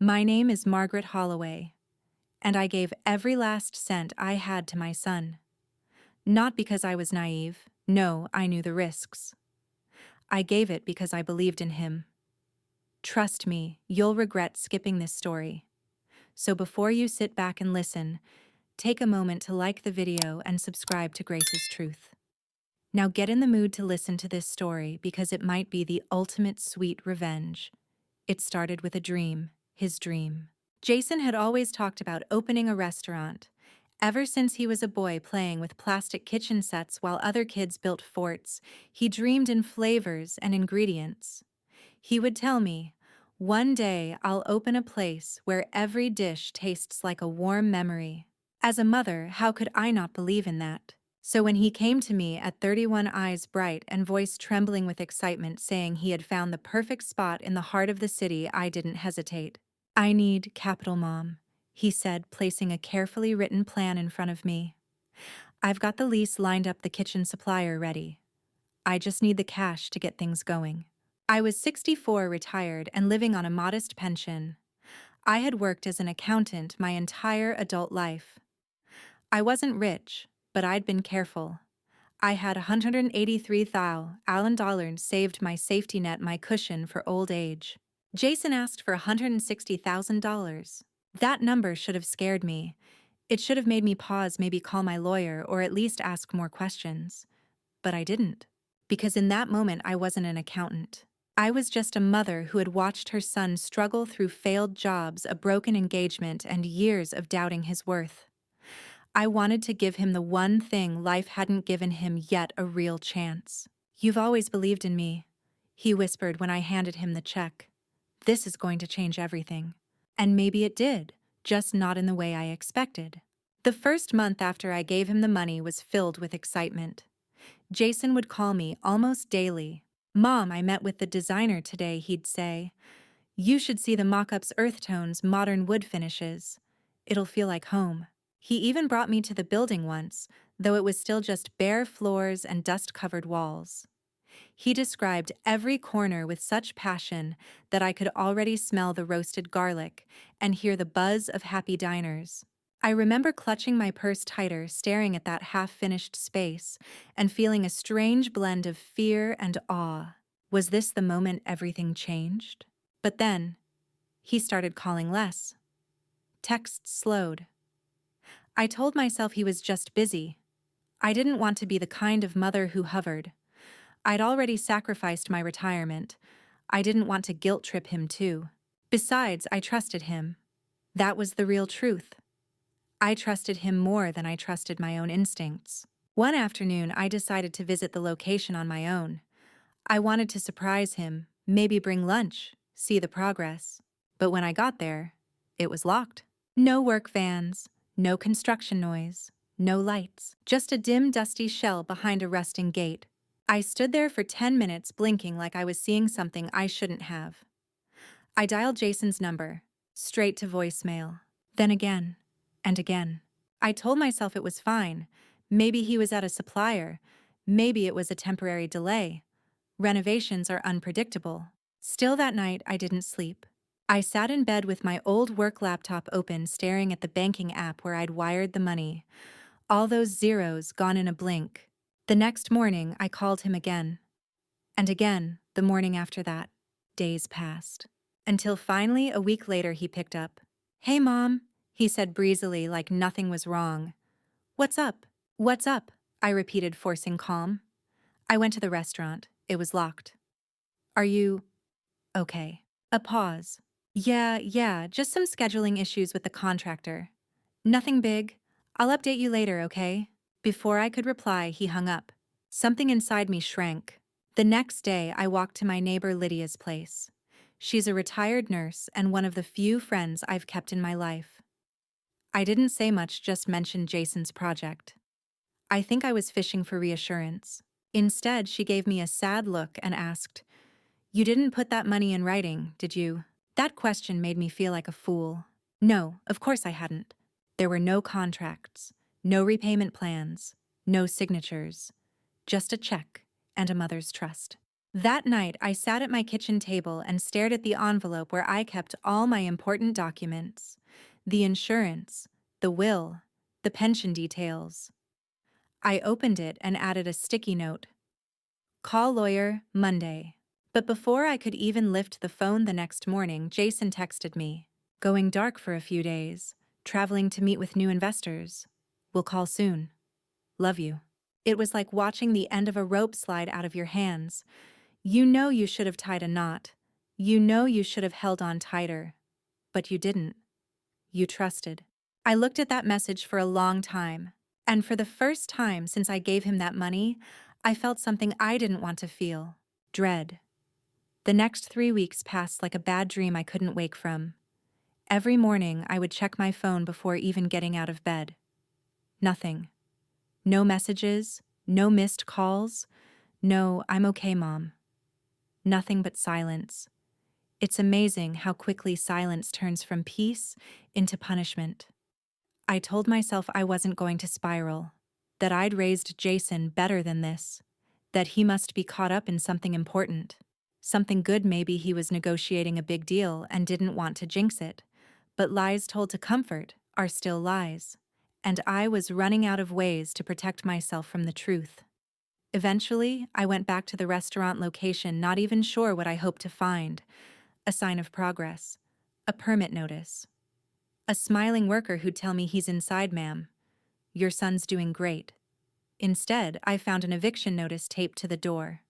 My name is Margaret Holloway, and I gave every last cent I had to my son. Not because I was naive. No, I knew the risks. I gave it because I believed in him. Trust me, you'll regret skipping this story. So before you sit back and listen, take a moment to like the video and subscribe to Grace's Truth. Now get in the mood to listen to this story because it might be the ultimate sweet revenge. It started with a dream, his dream. Jason had always talked about opening a restaurant, ever since he was a boy playing with plastic kitchen sets while other kids built forts. He dreamed in flavors and ingredients. He would tell me, "One day I'll open a place where every dish tastes like a warm memory." As a mother, how could I not believe in that? So when he came to me at 31, eyes bright and voice trembling with excitement, saying he had found the perfect spot in the heart of the city, I didn't hesitate. "I need capital, Mom," he said, placing a carefully written plan in front of me. "I've got the lease lined up, the kitchen supplier ready. I just need the cash to get things going." I was 64, retired, and living on a modest pension. I had worked as an accountant my entire adult life. I wasn't rich, but I'd been careful. I had $183,000 saved, my safety net, my cushion for old age. Jason asked for $160,000. That number should have scared me. It should have made me pause, maybe call my lawyer, or at least ask more questions. But I didn't. Because in that moment I wasn't an accountant. I was just a mother who had watched her son struggle through failed jobs, a broken engagement, and years of doubting his worth. I wanted to give him the one thing life hadn't given him yet, a real chance. "You've always believed in me," he whispered when I handed him the check. "This is going to change everything." And maybe it did, just not in the way I expected. The first month after I gave him the money was filled with excitement. Jason would call me almost daily. "Mom, I met with the designer today," he'd say. "You should see the mock-ups, earth tones, modern wood finishes. It'll feel like home." He even brought me to the building once, though it was still just bare floors and dust-covered walls. He described every corner with such passion that I could already smell the roasted garlic and hear the buzz of happy diners. I remember clutching my purse tighter, staring at that half-finished space, and feeling a strange blend of fear and awe. Was this the moment everything changed? But then, he started calling less. Texts slowed. I told myself he was just busy. I didn't want to be the kind of mother who hovered. I'd already sacrificed my retirement. I didn't want to guilt-trip him too. Besides, I trusted him. That was the real truth. I trusted him more than I trusted my own instincts. One afternoon, I decided to visit the location on my own. I wanted to surprise him, maybe bring lunch, see the progress. But when I got there, it was locked. No work vans, no construction noise, no lights, just a dim, dusty shell behind a rusting gate. I stood there for 10 minutes, blinking like I was seeing something I shouldn't have. I dialed Jason's number, straight to voicemail, then again, and again. I told myself it was fine. Maybe he was at a supplier. Maybe it was a temporary delay. Renovations are unpredictable. Still that night, I didn't sleep. I sat in bed with my old work laptop open, staring at the banking app where I'd wired the money. All those zeros gone in a blink. The next morning, I called him again. And again, the morning after that. Days passed. Until finally, a week later, he picked up. "Hey, Mom," he said breezily, like nothing was wrong. "What's up?" "What's up?" I repeated, forcing calm. "I went to the restaurant. It was locked." "Are you okay?" A pause. Yeah, just some scheduling issues with the contractor. Nothing big. I'll update you later, okay?" Before I could reply, he hung up. Something inside me shrank. The next day, I walked to my neighbor Lydia's place. She's a retired nurse and one of the few friends I've kept in my life. I didn't say much, just mentioned Jason's project. I think I was fishing for reassurance. Instead, she gave me a sad look and asked, "You didn't put that money in writing, did you?" That question made me feel like a fool. No, of course I hadn't. There were no contracts, no repayment plans, no signatures, just a check and a mother's trust. That night, I sat at my kitchen table and stared at the envelope where I kept all my important documents: the insurance, the will, the pension details. I opened it and added a sticky note: call lawyer, Monday. But before I could even lift the phone the next morning, Jason texted me: going dark for a few days, traveling to meet with new investors. We'll call soon. Love you. It was like watching the end of a rope slide out of your hands. You know you should have tied a knot. You know you should have held on tighter. But you didn't. You trusted. I looked at that message for a long time, and for the first time since I gave him that money, I felt something I didn't want to feel: dread. The next 3 weeks passed like a bad dream I couldn't wake from. Every morning, I would check my phone before even getting out of bed. Nothing. No messages, no missed calls, no "I'm okay, Mom." Nothing but silence. It's amazing how quickly silence turns from peace into punishment. I told myself I wasn't going to spiral, that I'd raised Jason better than this, that he must be caught up in something important. Something good. Maybe he was negotiating a big deal and didn't want to jinx it. But lies told to comfort are still lies, and I was running out of ways to protect myself from the truth. Eventually, I went back to the restaurant location, not even sure what I hoped to find: a sign of progress, a permit notice, a smiling worker who'd tell me, "He's inside, ma'am. Your son's doing great." Instead, I found an eviction notice taped to the door.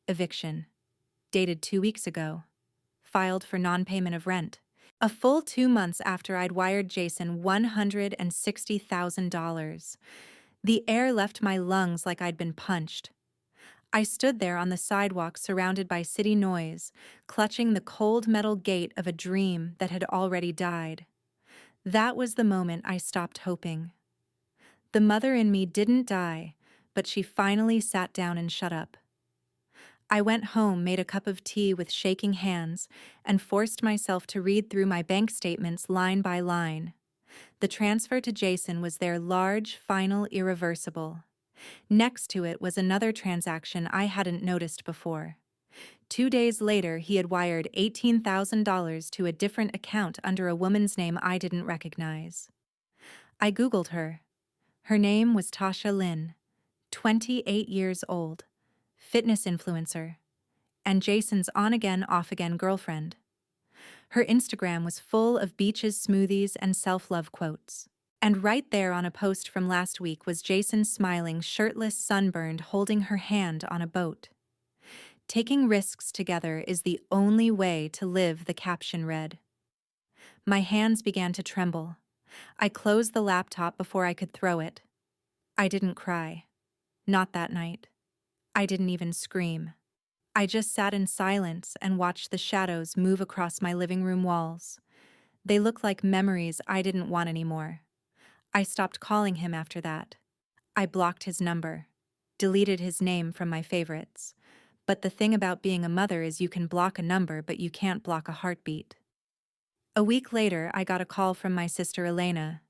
Eviction. Dated 2 weeks ago. Filed for non-payment of rent. A full 2 months after I'd wired Jason $160,000. The air left my lungs like I'd been punched. I stood there on the sidewalk surrounded by city noise, clutching the cold metal gate of a dream that had already died. That was the moment I stopped hoping. The mother in me didn't die, but she finally sat down and shut up. I went home, made a cup of tea with shaking hands, and forced myself to read through my bank statements line by line. The transfer to Jason was there: large, final, irreversible. Next to it was another transaction I hadn't noticed before. 2 days later, he had wired $18,000 to a different account under a woman's name I didn't recognize. I Googled her. Her name was Tasha Lynn, 28 years old, fitness influencer, and Jason's on-again, off-again girlfriend. Her Instagram was full of beaches, smoothies, and self-love quotes. And right there on a post from last week was Jason smiling, shirtless, sunburned, holding her hand on a boat. "Taking risks together is the only way to live," the caption read. My hands began to tremble. I closed the laptop before I could throw it. I didn't cry. Not that night. I didn't even scream. I just sat in silence and watched the shadows move across my living room walls. They looked like memories I didn't want anymore. I stopped calling him after that. I blocked his number, deleted his name from my favorites. But the thing about being a mother is you can block a number, but you can't block a heartbeat. A week later, I got a call from my sister Elena.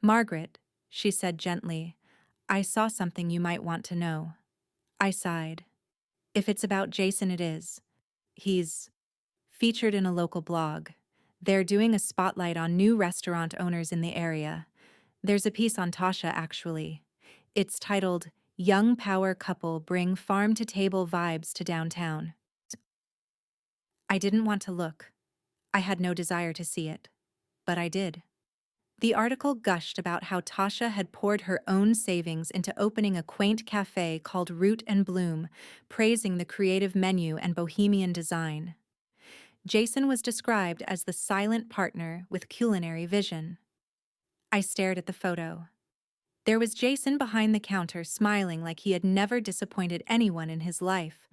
"Margaret," she said gently, "I saw something you might want to know." I sighed. "If it's about Jason, it is. He's featured in a local blog. They're doing a spotlight on new restaurant owners in the area. There's a piece on Tasha, actually. It's titled, 'Young Power Couple Bring Farm-to-Table Vibes to Downtown.'" I didn't want to look. I had no desire to see it. But I did. The article gushed about how Tasha had poured her own savings into opening a quaint cafe called Root and Bloom, praising the creative menu and bohemian design. Jason was described as the silent partner with culinary vision. I stared at the photo. There was Jason behind the counter, smiling like he had never disappointed anyone in his life.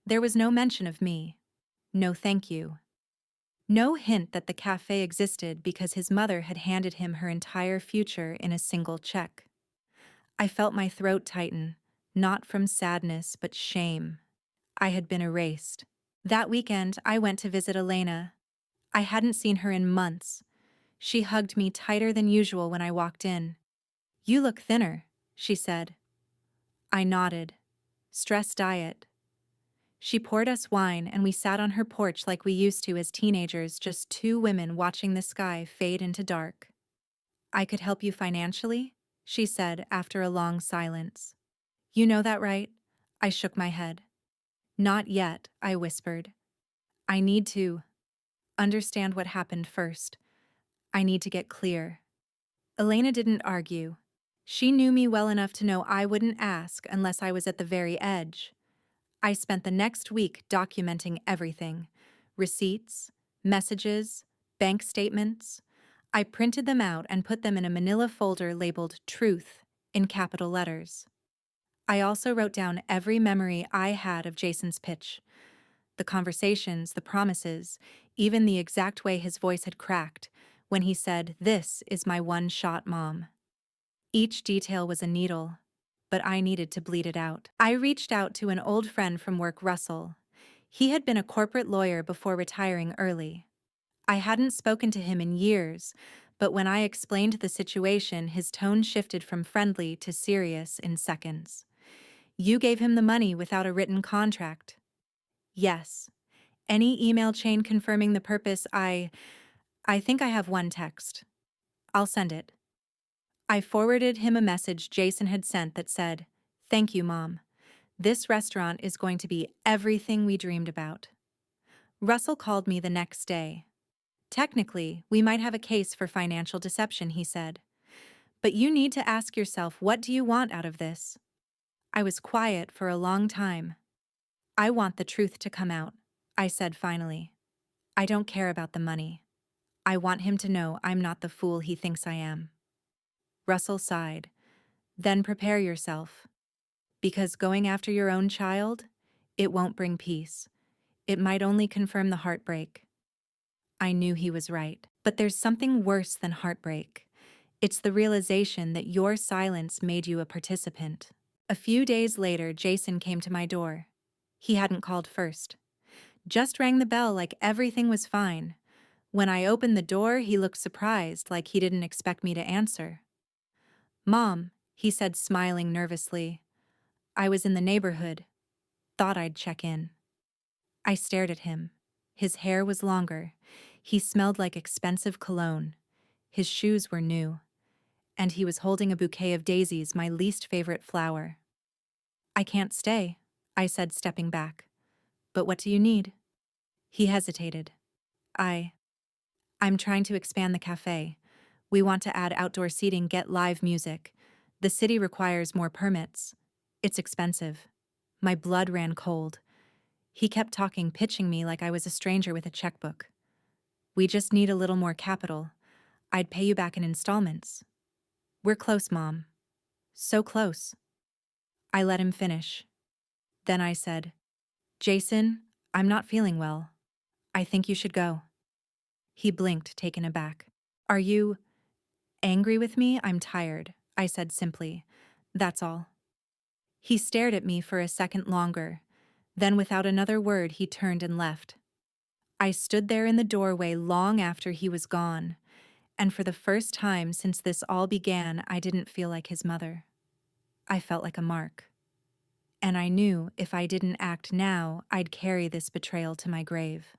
There was no mention of me. No thank you. No hint that the cafe existed because his mother had handed him her entire future in a single check. I felt my throat tighten, not from sadness but shame. I had been erased. That weekend, I went to visit Elena. I hadn't seen her in months. She hugged me tighter than usual when I walked in. "You look thinner," she said. I nodded. "Stress diet." She poured us wine and we sat on her porch like we used to as teenagers, just two women watching the sky fade into dark. I could help you financially? She said after a long silence. You know that, right? I shook my head. Not yet, I whispered. I need to understand what happened first. I need to get clear. Elena didn't argue. She knew me well enough to know I wouldn't ask unless I was at the very edge. I spent the next week documenting everything: receipts, messages, bank statements. I printed them out and put them in a manila folder labeled Truth in capital letters. I also wrote down every memory I had of Jason's pitch: the conversations, the promises, even the exact way his voice had cracked when he said, "This is my one-shot mom." Each detail was a needle, but I needed to bleed it out. I reached out to an old friend from work, Russell. He had been a corporate lawyer before retiring early. I hadn't spoken to him in years, but when I explained the situation, his tone shifted from friendly to serious in seconds. You gave him the money without a written contract? Yes. Any email chain confirming the purpose? I think I have one text. I'll send it. I forwarded him a message Jason had sent that said, "Thank you, Mom. This restaurant is going to be everything we dreamed about." Russell called me the next day. Technically, we might have a case for financial deception, he said. But you need to ask yourself, what do you want out of this? I was quiet for a long time. I want the truth to come out, I said finally. I don't care about the money. I want him to know I'm not the fool he thinks I am. Russell sighed. Then prepare yourself. Because going after your own child, it won't bring peace. It might only confirm the heartbreak. I knew he was right. But there's something worse than heartbreak. It's the realization that your silence made you a participant. A few days later, Jason came to my door. He hadn't called first. Just rang the bell like everything was fine. When I opened the door, he looked surprised, like he didn't expect me to answer. "Mom," he said, smiling nervously. "I was in the neighborhood. Thought I'd check in." I stared at him. His hair was longer. He smelled like expensive cologne. His shoes were new. And he was holding a bouquet of daisies, my least favorite flower. "I can't stay," I said, stepping back. "But what do you need?" He hesitated. I'm trying to expand the cafe. We want to add outdoor seating, get live music. The city requires more permits. It's expensive." My blood ran cold. He kept talking, pitching me like I was a stranger with a checkbook. "We just need a little more capital. I'd pay you back in installments." "We're close, Mom. So close." I let him finish. Then I said, "Jason, I'm not feeling well. I think you should go." He blinked, taken aback. "Are you angry with me?" "I'm tired," I said simply. "That's all." He stared at me for a second longer. Then without another word, he turned and left. I stood there in the doorway long after he was gone, and for the first time since this all began, I didn't feel like his mother. I felt like a mark. And I knew if I didn't act now, I'd carry this betrayal to my grave.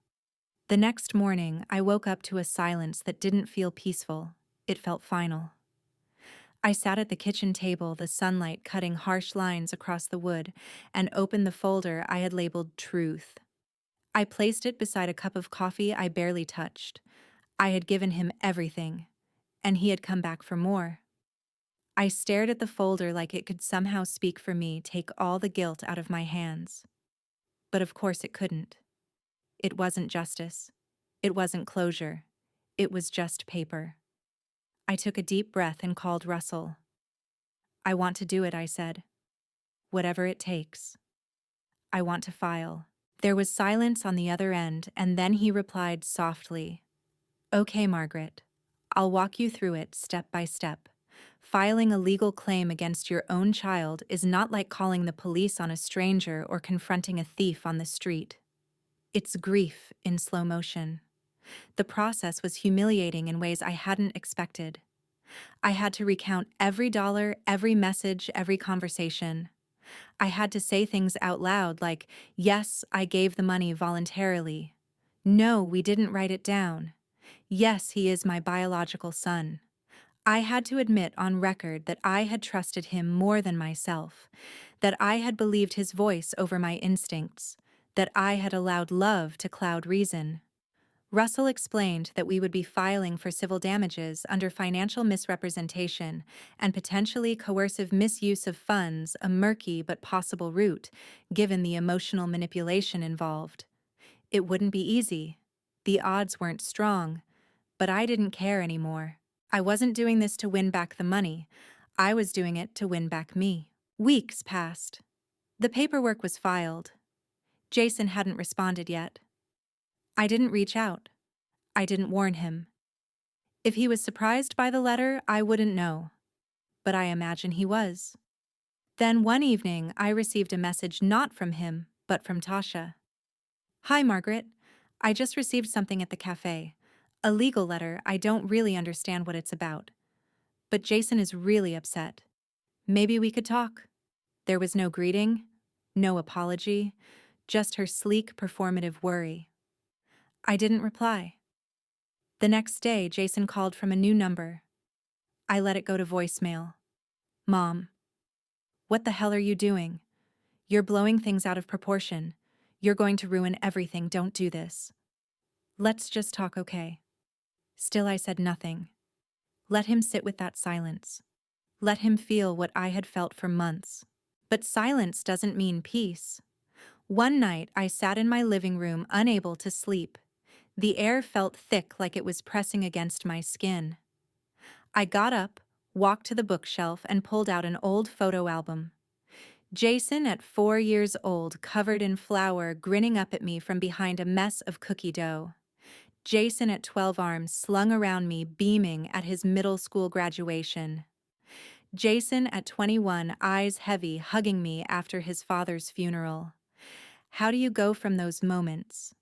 The next morning, I woke up to a silence that didn't feel peaceful. It felt final. I sat at the kitchen table, the sunlight cutting harsh lines across the wood, and opened the folder I had labeled Truth. I placed it beside a cup of coffee I barely touched. I had given him everything, and he had come back for more. I stared at the folder like it could somehow speak for me, take all the guilt out of my hands. But of course it couldn't. It wasn't justice. It wasn't closure. It was just paper. I took a deep breath and called Russell. "I want to do it," I said. "Whatever it takes. I want to file." There was silence on the other end, and then he replied softly, "Okay, Margaret. I'll walk you through it step by step. Filing a legal claim against your own child is not like calling the police on a stranger or confronting a thief on the street. It's grief in slow motion." The process was humiliating in ways I hadn't expected. I had to recount every dollar, every message, every conversation. I had to say things out loud like, yes, I gave the money voluntarily. No, we didn't write it down. Yes, he is my biological son. I had to admit on record that I had trusted him more than myself, that I had believed his voice over my instincts, that I had allowed love to cloud reason. Russell explained that we would be filing for civil damages under financial misrepresentation and potentially coercive misuse of funds, a murky but possible route, given the emotional manipulation involved. It wouldn't be easy. The odds weren't strong, but I didn't care anymore. I wasn't doing this to win back the money. I was doing it to win back me. Weeks passed. The paperwork was filed. Jason hadn't responded yet. I didn't reach out. I didn't warn him. If he was surprised by the letter, I wouldn't know. But I imagine he was. Then one evening, I received a message not from him, but from Tasha. Hi, Margaret. I just received something at the cafe. A legal letter. I don't really understand what it's about. But Jason is really upset. Maybe we could talk. There was no greeting, no apology, just her sleek, performative worry. I didn't reply. The next day, Jason called from a new number. I let it go to voicemail. Mom, what the hell are you doing? You're blowing things out of proportion. You're going to ruin everything. Don't do this. Let's just talk, okay? Still, I said nothing. Let him sit with that silence. Let him feel what I had felt for months. But silence doesn't mean peace. One night, I sat in my living room, unable to sleep. The air felt thick, like it was pressing against my skin. I got up, walked to the bookshelf, and pulled out an old photo album. Jason, at 4 years old, covered in flour, grinning up at me from behind a mess of cookie dough. Jason, at 12, arms slung around me, beaming at his middle school graduation. Jason, at 21, eyes heavy, hugging me after his father's funeral. How do you go from those moments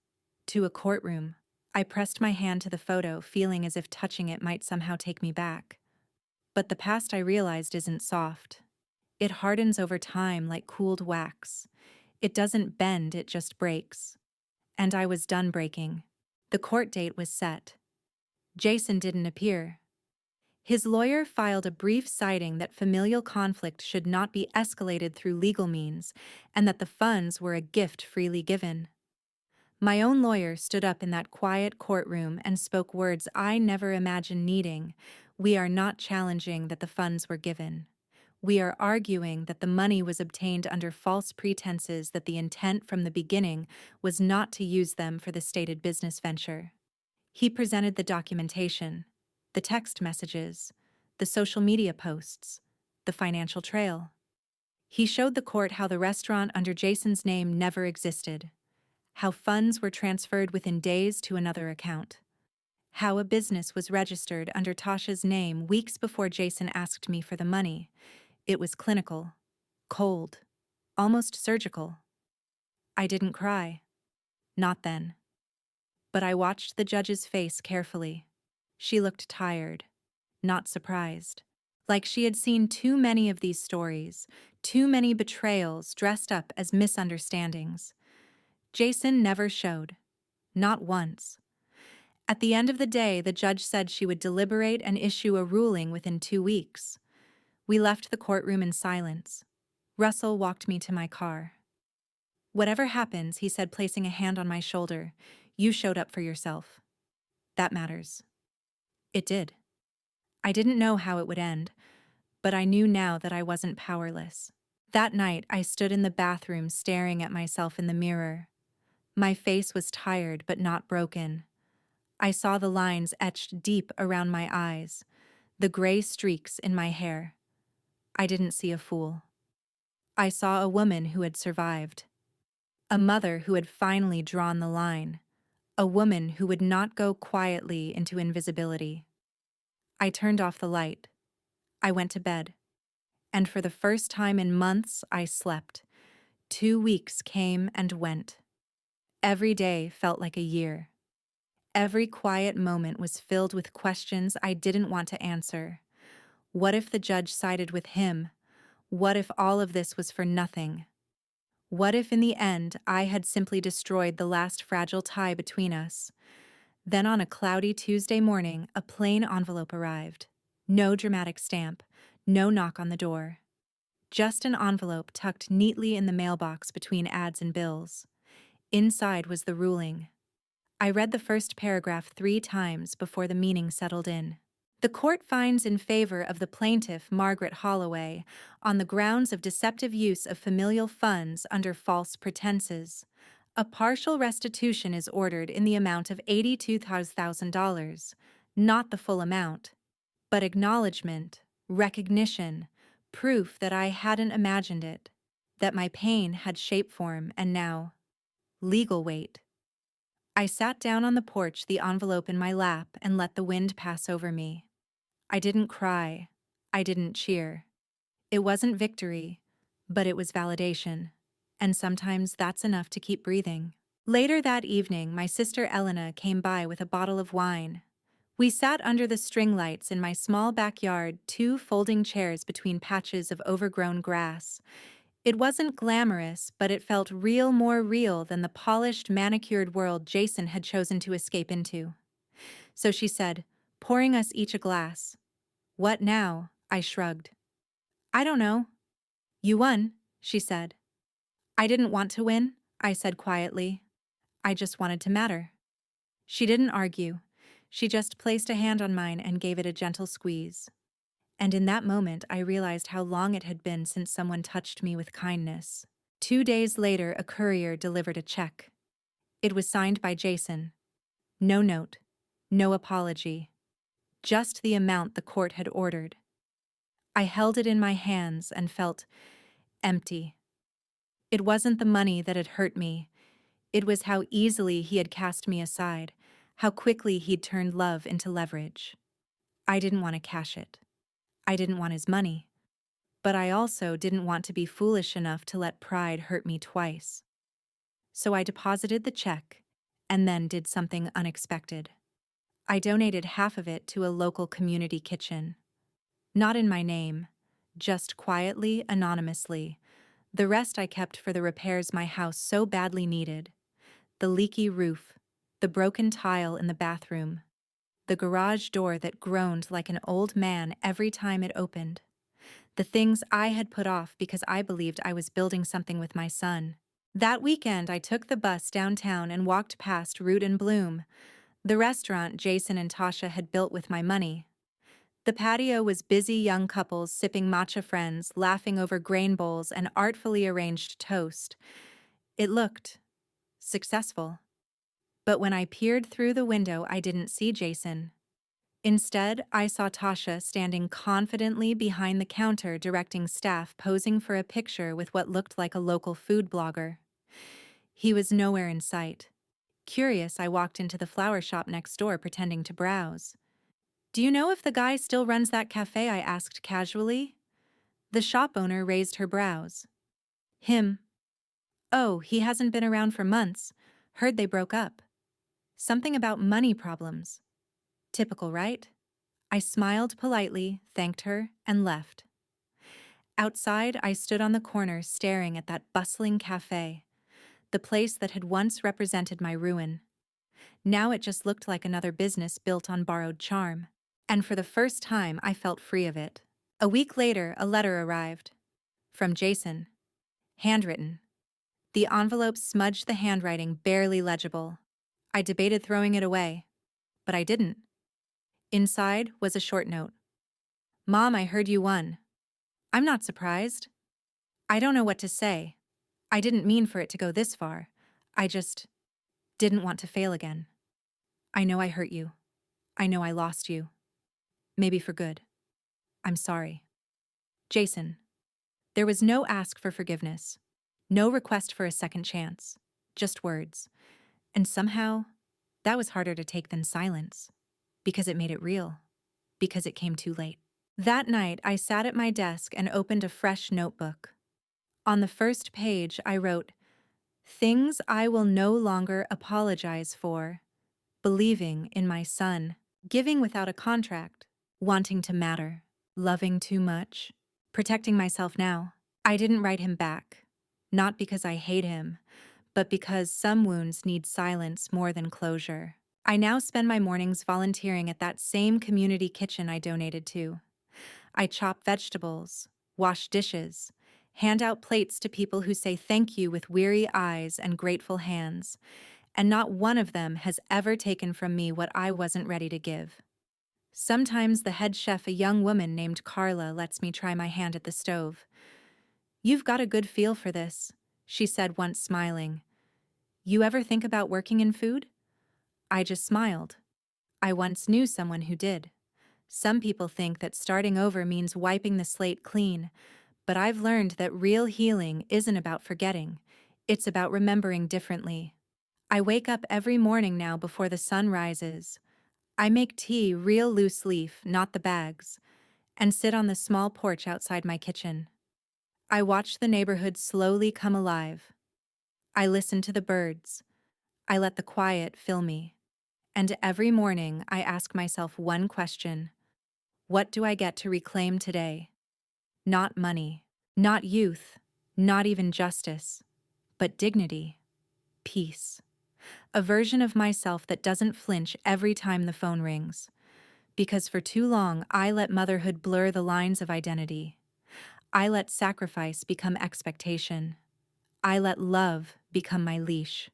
to a courtroom? I pressed my hand to the photo, feeling as if touching it might somehow take me back. But the past, I realized, isn't soft. It hardens over time like cooled wax. It doesn't bend, it just breaks. And I was done breaking. The court date was set. Jason didn't appear. His lawyer filed a brief citing that familial conflict should not be escalated through legal means, and that the funds were a gift freely given. My own lawyer stood up in that quiet courtroom and spoke words I never imagined needing. We are not challenging that the funds were given. We are arguing that the money was obtained under false pretenses, that the intent from the beginning was not to use them for the stated business venture. He presented the documentation, the text messages, the social media posts, the financial trail. He showed the court how the restaurant under Jason's name never existed, how funds were transferred within days to another account, how a business was registered under Tasha's name weeks before Jason asked me for the money. It was clinical, cold, almost surgical. I didn't cry. Not then. But I watched the judge's face carefully. She looked tired, not surprised. Like she had seen too many of these stories, too many betrayals dressed up as misunderstandings. Jason never showed. Not once. At the end of the day, the judge said she would deliberate and issue a ruling within 2 weeks. We left the courtroom in silence. Russell walked me to my car. Whatever happens, he said, placing a hand on my shoulder, you showed up for yourself. That matters. It did. I didn't know how it would end, but I knew now that I wasn't powerless. That night, I stood in the bathroom staring at myself in the mirror. My face was tired but not broken. I saw the lines etched deep around my eyes, the gray streaks in my hair. I didn't see a fool. I saw a woman who had survived. A mother who had finally drawn the line. A woman who would not go quietly into invisibility. I turned off the light. I went to bed. And for the first time in months, I slept. 2 weeks came and went. Every day felt like a year. Every quiet moment was filled with questions I didn't want to answer. What if the judge sided with him? What if all of this was for nothing? What if in the end I had simply destroyed the last fragile tie between us? Then on a cloudy Tuesday morning, a plain envelope arrived. No dramatic stamp, no knock on the door. Just an envelope tucked neatly in the mailbox between ads and bills. Inside was the ruling. I read the first paragraph 3 times before the meaning settled in. The court finds in favor of the plaintiff, Margaret Holloway, on the grounds of deceptive use of familial funds under false pretenses. A partial restitution is ordered in the amount of $82,000, not the full amount, but acknowledgement, recognition, proof that I hadn't imagined it, that my pain had shape form and now legal weight. I sat down on the porch, the envelope in my lap, and let the wind pass over me. I didn't cry. I didn't cheer. It wasn't victory, but it was validation. And sometimes that's enough to keep breathing. Later that evening, my sister Elena came by with a bottle of wine. We sat under the string lights in my small backyard, 2 folding chairs between patches of overgrown grass. It wasn't glamorous, but it felt real, more real than the polished, manicured world Jason had chosen to escape into. So she said, pouring us each a glass. "What now?" I shrugged. "I don't know." "You won," she said. "I didn't want to win," I said quietly. "I just wanted to matter." She didn't argue. She just placed a hand on mine and gave it a gentle squeeze. And in that moment, I realized how long it had been since someone touched me with kindness. 2 days later, a courier delivered a check. It was signed by Jason. No note, no apology, just the amount the court had ordered. I held it in my hands and felt empty. It wasn't the money that had hurt me. It was how easily he had cast me aside, how quickly he'd turned love into leverage. I didn't want to cash it. I didn't want his money. But I also didn't want to be foolish enough to let pride hurt me twice. So I deposited the check and then did something unexpected. I donated half of it to a local community kitchen. Not in my name, just quietly, anonymously. The rest I kept for the repairs my house so badly needed. The leaky roof, the broken tile in the bathroom, the garage door that groaned like an old man every time it opened. The things I had put off because I believed I was building something with my son. That weekend, I took the bus downtown and walked past Root and Bloom, the restaurant Jason and Tasha had built with my money. The patio was busy young couples sipping matcha friends, laughing over grain bowls and artfully arranged toast. It looked successful. But when I peered through the window, I didn't see Jason. Instead, I saw Tasha standing confidently behind the counter directing staff posing for a picture with what looked like a local food blogger. He was nowhere in sight. Curious, I walked into the flower shop next door pretending to browse. "Do you know if the guy still runs that cafe?" I asked casually. The shop owner raised her brows. "Him? Oh, he hasn't been around for months. Heard they broke up. Something about money problems. Typical, right?" I smiled politely, thanked her, and left. Outside, I stood on the corner staring at that bustling cafe, the place that had once represented my ruin. Now it just looked like another business built on borrowed charm. And for the first time, I felt free of it. A week later, a letter arrived. From Jason. Handwritten. The envelope smudged, the handwriting barely legible. I debated throwing it away, but I didn't. Inside was a short note. "Mom, I heard you won. I'm not surprised. I don't know what to say. I didn't mean for it to go this far. I just didn't want to fail again. I know I hurt you. I know I lost you. Maybe for good. I'm sorry. Jason." There was no ask for forgiveness, no request for a second chance, just words. And somehow, that was harder to take than silence, because it made it real, because it came too late. That night, I sat at my desk and opened a fresh notebook. On the first page, I wrote, "Things I will no longer apologize for. Believing in my son. Giving without a contract. Wanting to matter. Loving too much. protecting myself now. I didn't write him back. Not because I hate him, but because some wounds need silence more than closure. I now spend my mornings volunteering at that same community kitchen I donated to. I chop vegetables, wash dishes, hand out plates to people who say thank you with weary eyes and grateful hands, and not one of them has ever taken from me what I wasn't ready to give. Sometimes the head chef, a young woman named Carla, lets me try my hand at the stove. "You've got a good feel for this," she said once, smiling. "You ever think about working in food?" I just smiled. I once knew someone who did. Some people think that starting over means wiping the slate clean, but I've learned that real healing isn't about forgetting. It's about remembering differently. I wake up every morning now before the sun rises. I make tea real loose leaf, not the bags, and sit on the small porch outside my kitchen. I watch the neighborhood slowly come alive. I listen to the birds. I let the quiet fill me. And every morning I ask myself one question: what do I get to reclaim today? Not money, not youth, not even justice, but dignity, peace. A version of myself that doesn't flinch every time the phone rings. Because for too long I let motherhood blur the lines of identity. I let sacrifice become expectation. I let love become my leash.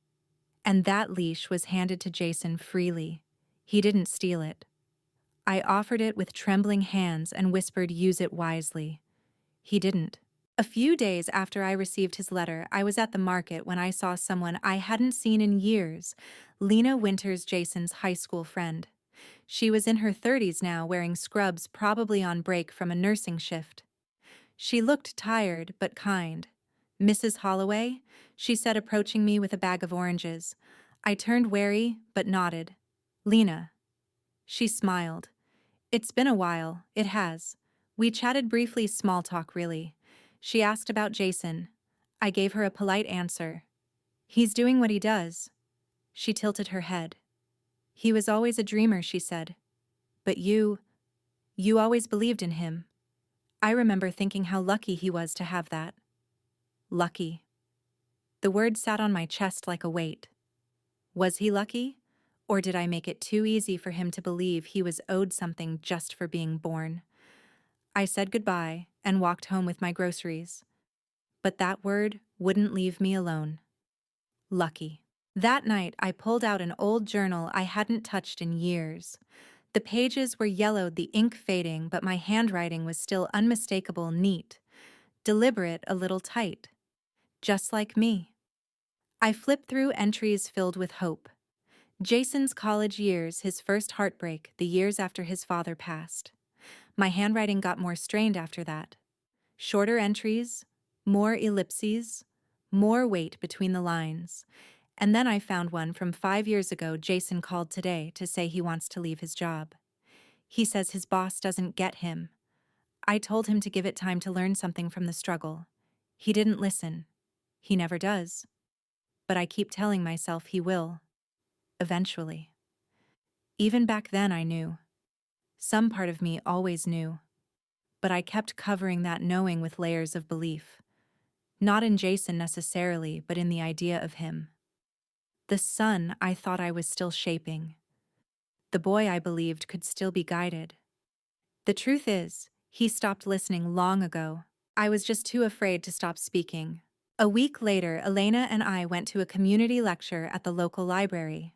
And that leash was handed to Jason freely. He didn't steal it. I offered it with trembling hands and whispered, "Use it wisely." He didn't. A few days after I received his letter, I was at the market when I saw someone I hadn't seen in years, Lena Winters, Jason's high school friend. She was in her 30s now, wearing scrubs, probably on break from a nursing shift. She looked tired but kind. "Mrs. Holloway?" she said, approaching me with a bag of oranges. I turned wary but nodded. "Lena." She smiled. "It's been a while, it has." We chatted briefly, small talk really. She asked about Jason. I gave her a polite answer. "He's doing what he does." She tilted her head. "He was always a dreamer," she said. "But you always believed in him." I remember thinking how lucky he was to have that. Lucky. The word sat on my chest like a weight. Was he lucky? Or did I make it too easy for him to believe he was owed something just for being born? I said goodbye and walked home with my groceries. But that word wouldn't leave me alone. Lucky. That night, I pulled out an old journal I hadn't touched in years. The pages were yellowed, the ink fading, but my handwriting was still unmistakable, neat, deliberate, a little tight. Just like me. I flipped through entries filled with hope. Jason's college years, his first heartbreak, the years after his father passed. My handwriting got more strained after that. Shorter entries, more ellipses, more weight between the lines. And then I found one from 5 years ago. Jason called today to say he wants to leave his job. He says his boss doesn't get him. I told him to give it time to learn something from the struggle. He didn't listen. He never does. But I keep telling myself he will. Eventually. Even back then I knew. Some part of me always knew. But I kept covering that knowing with layers of belief. Not in Jason necessarily, but in the idea of him. The son I thought I was still shaping. The boy I believed could still be guided. The truth is, he stopped listening long ago. I was just too afraid to stop speaking. A week later, Elena and I went to a community lecture at the local library.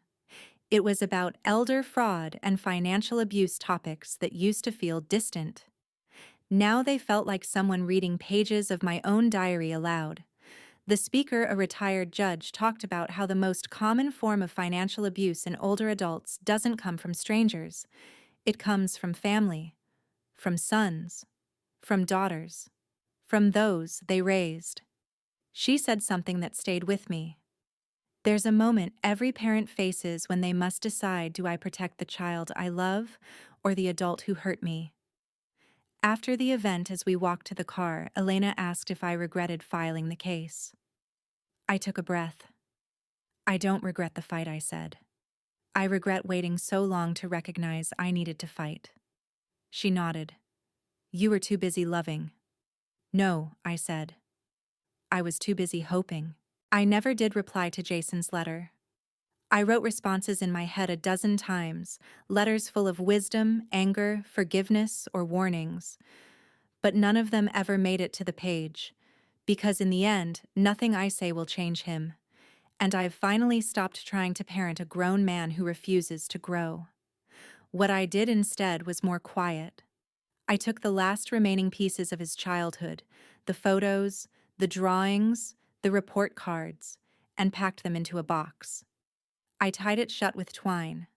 It was about elder fraud and financial abuse, topics that used to feel distant. Now they felt like someone reading pages of my own diary aloud. The speaker, a retired judge, talked about how the most common form of financial abuse in older adults doesn't come from strangers. It comes from family, from sons, from daughters, from those they raised. She said something that stayed with me. There's a moment every parent faces when they must decide, do I protect the child I love or the adult who hurt me? After the event, as we walked to the car, Elena asked if I regretted filing the case. I took a breath. "I don't regret the fight," I said. "I regret waiting so long to recognize I needed to fight." She nodded. "You were too busy loving." No, I said. I was too busy hoping. I never did reply to Jason's letter. I wrote responses in my head a dozen times, letters full of wisdom, anger, forgiveness, or warnings. But none of them ever made it to the page, because in the end, nothing I say will change him. And I've finally stopped trying to parent a grown man who refuses to grow. What I did instead was more quiet. I took the last remaining pieces of his childhood, the photos, the drawings, the report cards, and packed them into a box. I tied it shut with twine.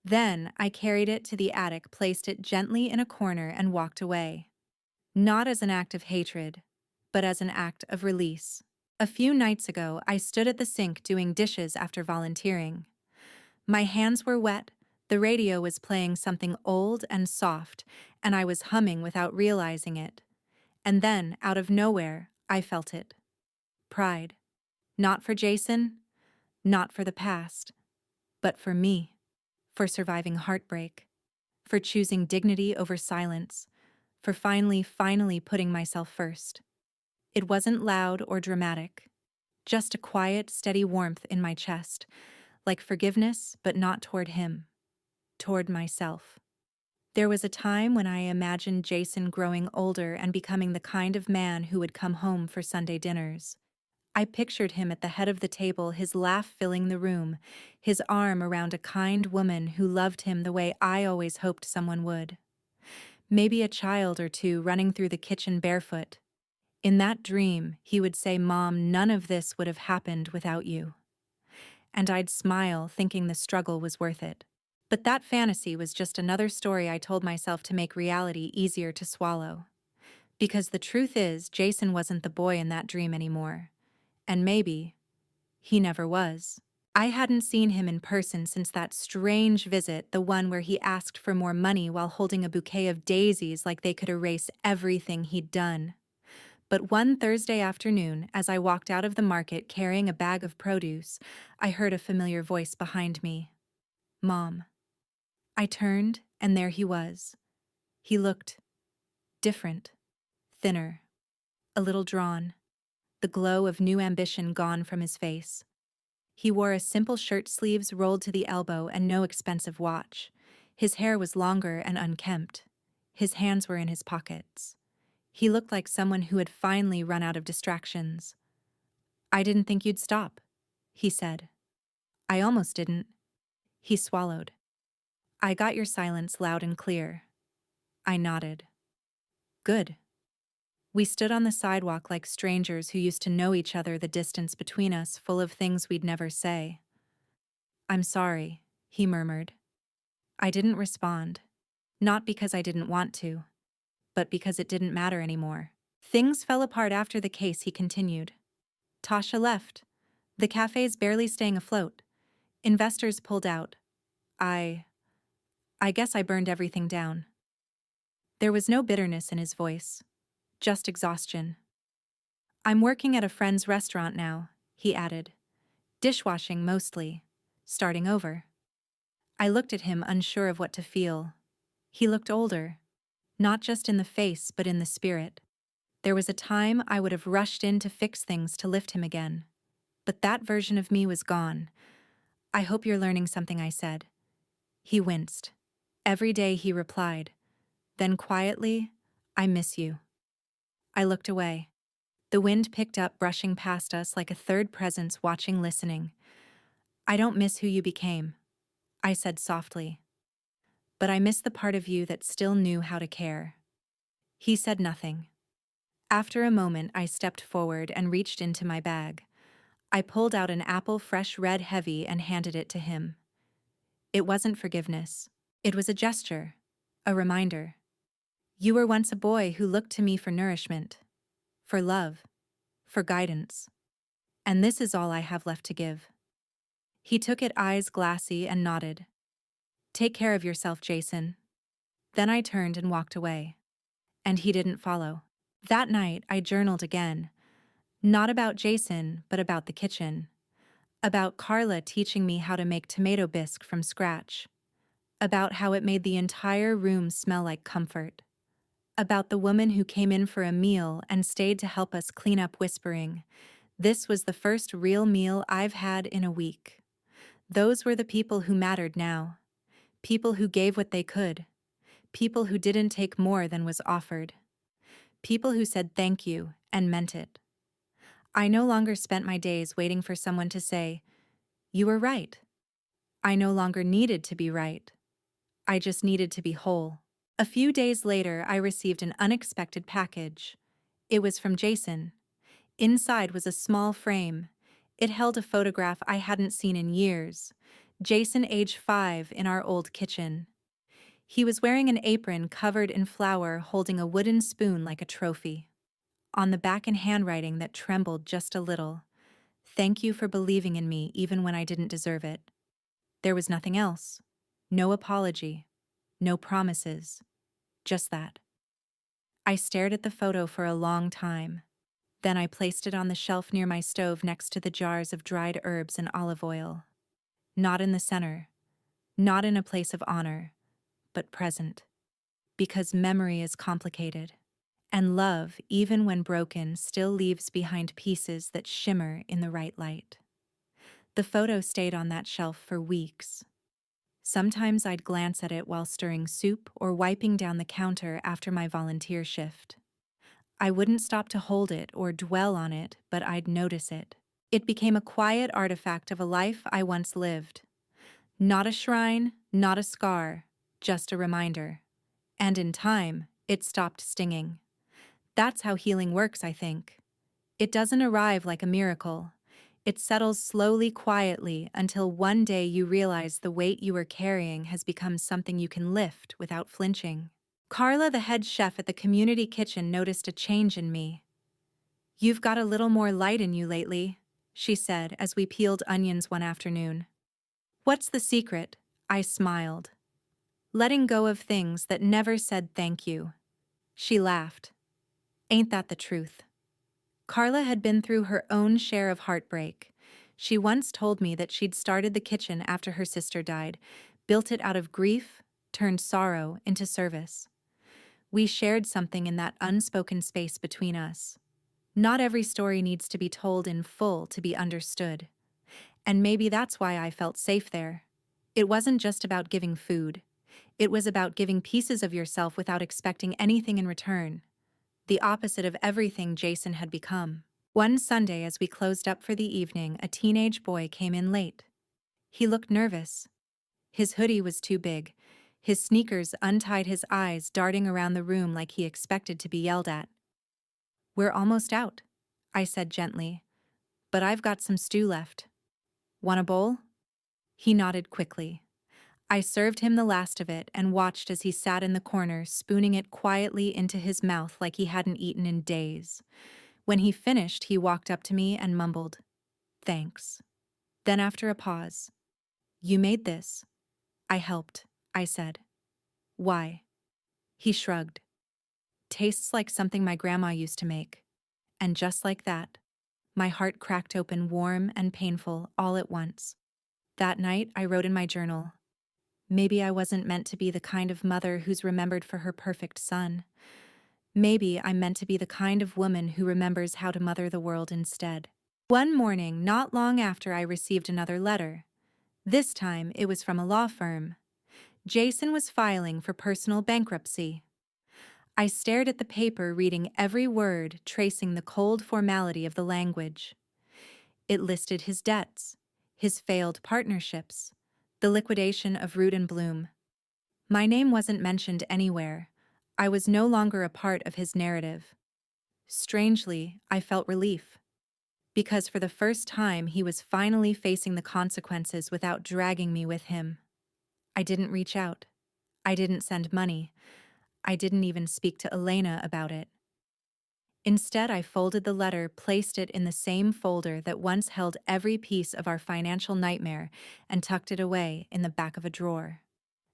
Then I carried it to the attic, placed it gently in a corner, and walked away. Not as an act of hatred, but as an act of release. A few nights ago, I stood at the sink doing dishes after volunteering. My hands were wet, the radio was playing something old and soft, and I was humming without realizing it. And then, out of nowhere, I felt it. Pride. Not for Jason, not for the past, but for me. For surviving heartbreak. For choosing dignity over silence. For finally putting myself first. It wasn't loud or dramatic. Just a quiet, steady warmth in my chest, like forgiveness, but not toward him. Toward myself. There was a time when I imagined Jason growing older and becoming the kind of man who would come home for Sunday dinners. I pictured him at the head of the table, his laugh filling the room, his arm around a kind woman who loved him the way I always hoped someone would. Maybe a child or two running through the kitchen barefoot. In that dream, he would say, "Mom, none of this would have happened without you." And I'd smile, thinking the struggle was worth it. But that fantasy was just another story I told myself to make reality easier to swallow. Because the truth is, Jason wasn't the boy in that dream anymore. And maybe he never was. I hadn't seen him in person since that strange visit, the one where he asked for more money while holding a bouquet of daisies like they could erase everything he'd done. But one Thursday afternoon, as I walked out of the market carrying a bag of produce, I heard a familiar voice behind me. "Mom." I turned, and there he was. He looked different, thinner, a little drawn, the glow of new ambition gone from his face. He wore a simple shirt sleeves rolled to the elbow and no expensive watch. His hair was longer and unkempt. His hands were in his pockets. He looked like someone who had finally run out of distractions. "I didn't think you'd stop," he said. "I almost didn't." He swallowed. "I got your silence loud and clear." I nodded. "Good." We stood on the sidewalk like strangers who used to know each other, the distance between us full of things we'd never say. "I'm sorry," he murmured. I didn't respond. Not because I didn't want to, but because it didn't matter anymore. Things fell apart after the case, he continued. Tasha left. The cafe's barely staying afloat. Investors pulled out. I guess I burned everything down. There was no bitterness in his voice, just exhaustion. "I'm working at a friend's restaurant now," he added. "Dishwashing mostly. Starting over." I looked at him, unsure of what to feel. He looked older, not just in the face but in the spirit. There was a time I would have rushed in to fix things to lift him again. But that version of me was gone. "I hope you're learning something," I said. He winced. "Every day," he replied. Then quietly, "I miss you." I looked away. The wind picked up, brushing past us like a third presence watching, listening. "I don't miss who you became," I said softly. "But I miss the part of you that still knew how to care." He said nothing. After a moment, I stepped forward and reached into my bag. I pulled out an apple, fresh, red, heavy, and handed it to him. It wasn't forgiveness. It was a gesture, a reminder. "You were once a boy who looked to me for nourishment, for love, for guidance. And this is all I have left to give." He took it, eyes glassy, and nodded. "Take care of yourself, Jason." Then I turned and walked away. And he didn't follow. That night, I journaled again. Not about Jason, but about the kitchen. About Carla teaching me how to make tomato bisque from scratch. About how it made the entire room smell like comfort. About the woman who came in for a meal and stayed to help us clean up, whispering, "This was the first real meal I've had in a week." Those were the people who mattered now. People who gave what they could. People who didn't take more than was offered. People who said thank you and meant it. I no longer spent my days waiting for someone to say, "You were right." I no longer needed to be right. I just needed to be whole. A few days later, I received an unexpected package. It was from Jason. Inside was a small frame. It held a photograph I hadn't seen in years. Jason, age 5, in our old kitchen. He was wearing an apron covered in flour, holding a wooden spoon like a trophy. On the back, in handwriting that trembled just a little, "Thank you for believing in me even when I didn't deserve it." There was nothing else. No apology. No promises. Just that. I stared at the photo for a long time. Then I placed it on the shelf near my stove next to the jars of dried herbs and olive oil. Not in the center. Not in a place of honor. But present. Because memory is complicated. And love, even when broken, still leaves behind pieces that shimmer in the right light. The photo stayed on that shelf for weeks. Sometimes I'd glance at it while stirring soup or wiping down the counter after my volunteer shift. I wouldn't stop to hold it or dwell on it, but I'd notice it. It became a quiet artifact of a life I once lived. Not a shrine, not a scar, just a reminder. And in time, it stopped stinging. That's how healing works, I think. It doesn't arrive like a miracle. It settles slowly, quietly, until one day you realize the weight you were carrying has become something you can lift without flinching. Carla, the head chef at the community kitchen, noticed a change in me. "You've got a little more light in you lately," she said as we peeled onions one afternoon. "What's the secret?" I smiled. "Letting go of things that never said thank you." She laughed. "Ain't that the truth?" Carla had been through her own share of heartbreak. She once told me that she'd started the kitchen after her sister died, built it out of grief, turned sorrow into service. We shared something in that unspoken space between us. Not every story needs to be told in full to be understood. And maybe that's why I felt safe there. It wasn't just about giving food. It was about giving pieces of yourself without expecting anything in return. The opposite of everything Jason had become. One Sunday, as we closed up for the evening, a teenage boy came in late. He looked nervous. His hoodie was too big. His sneakers untied, his eyes darting around the room like he expected to be yelled at. "We're almost out," I said gently, "but I've got some stew left. Want a bowl?" He nodded quickly. I served him the last of it and watched as he sat in the corner, spooning it quietly into his mouth like he hadn't eaten in days. When he finished, he walked up to me and mumbled, "Thanks." Then, after a pause, "You made this." "I helped," I said. "Why?" He shrugged. "Tastes like something my grandma used to make." And just like that, my heart cracked open, warm and painful all at once. That night, I wrote in my journal, "Maybe I wasn't meant to be the kind of mother who's remembered for her perfect son. Maybe I'm meant to be the kind of woman who remembers how to mother the world instead." One morning, not long after, I received another letter. This time, it was from a law firm. Jason was filing for personal bankruptcy. I stared at the paper, reading every word, tracing the cold formality of the language. It listed his debts, his failed partnerships, the liquidation of Root and Bloom. My name wasn't mentioned anywhere. I was no longer a part of his narrative. Strangely, I felt relief. Because for the first time, he was finally facing the consequences without dragging me with him. I didn't reach out. I didn't send money. I didn't even speak to Elena about it. Instead, I folded the letter, placed it in the same folder that once held every piece of our financial nightmare, and tucked it away in the back of a drawer.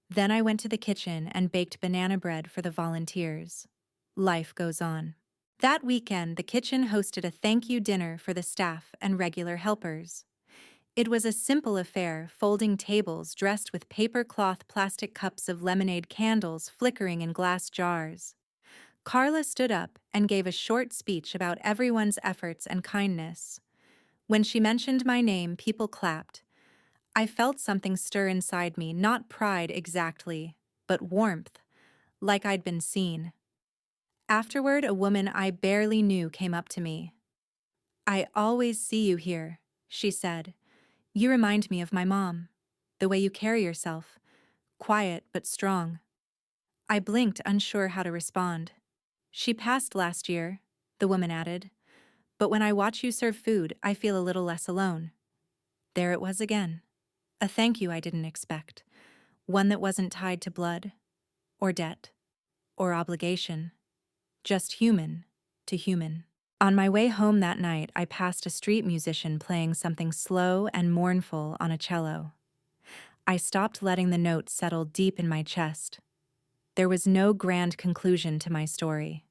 Then I went to the kitchen and baked banana bread for the volunteers. Life goes on. That weekend, the kitchen hosted a thank you dinner for the staff and regular helpers. It was a simple affair, folding tables dressed with paper cloth, plastic cups of lemonade, candles flickering in glass jars. Carla stood up and gave a short speech about everyone's efforts and kindness. When she mentioned my name, people clapped. I felt something stir inside me, not pride exactly, but warmth, like I'd been seen. Afterward, a woman I barely knew came up to me. "I always see you here," she said. "You remind me of my mom. The way you carry yourself. Quiet but strong." I blinked, unsure how to respond. "She passed last year," the woman added. "But when I watch you serve food, I feel a little less alone." There it was again. A thank you I didn't expect. One that wasn't tied to blood, or debt, or obligation. Just human to human. On my way home that night, I passed a street musician playing something slow and mournful on a cello. I stopped, letting the notes settle deep in my chest. There was no grand conclusion to my story.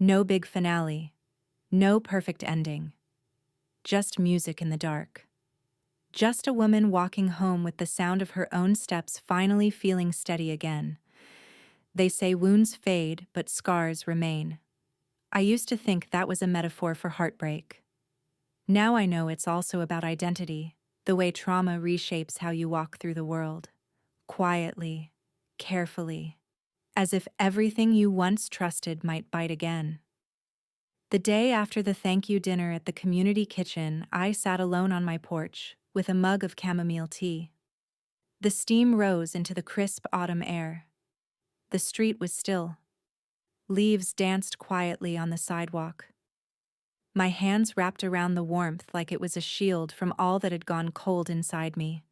No big finale. No perfect ending. Just music in the dark. Just a woman walking home with the sound of her own steps finally feeling steady again. They say wounds fade, but scars remain. I used to think that was a metaphor for heartbreak. Now I know it's also about identity, the way trauma reshapes how you walk through the world. Quietly, carefully, as if everything you once trusted might bite again. The day after the thank you dinner at the community kitchen, I sat alone on my porch with a mug of chamomile tea. The steam rose into the crisp autumn air. The street was still. Leaves danced quietly on the sidewalk. My hands wrapped around the warmth like it was a shield from all that had gone cold inside me.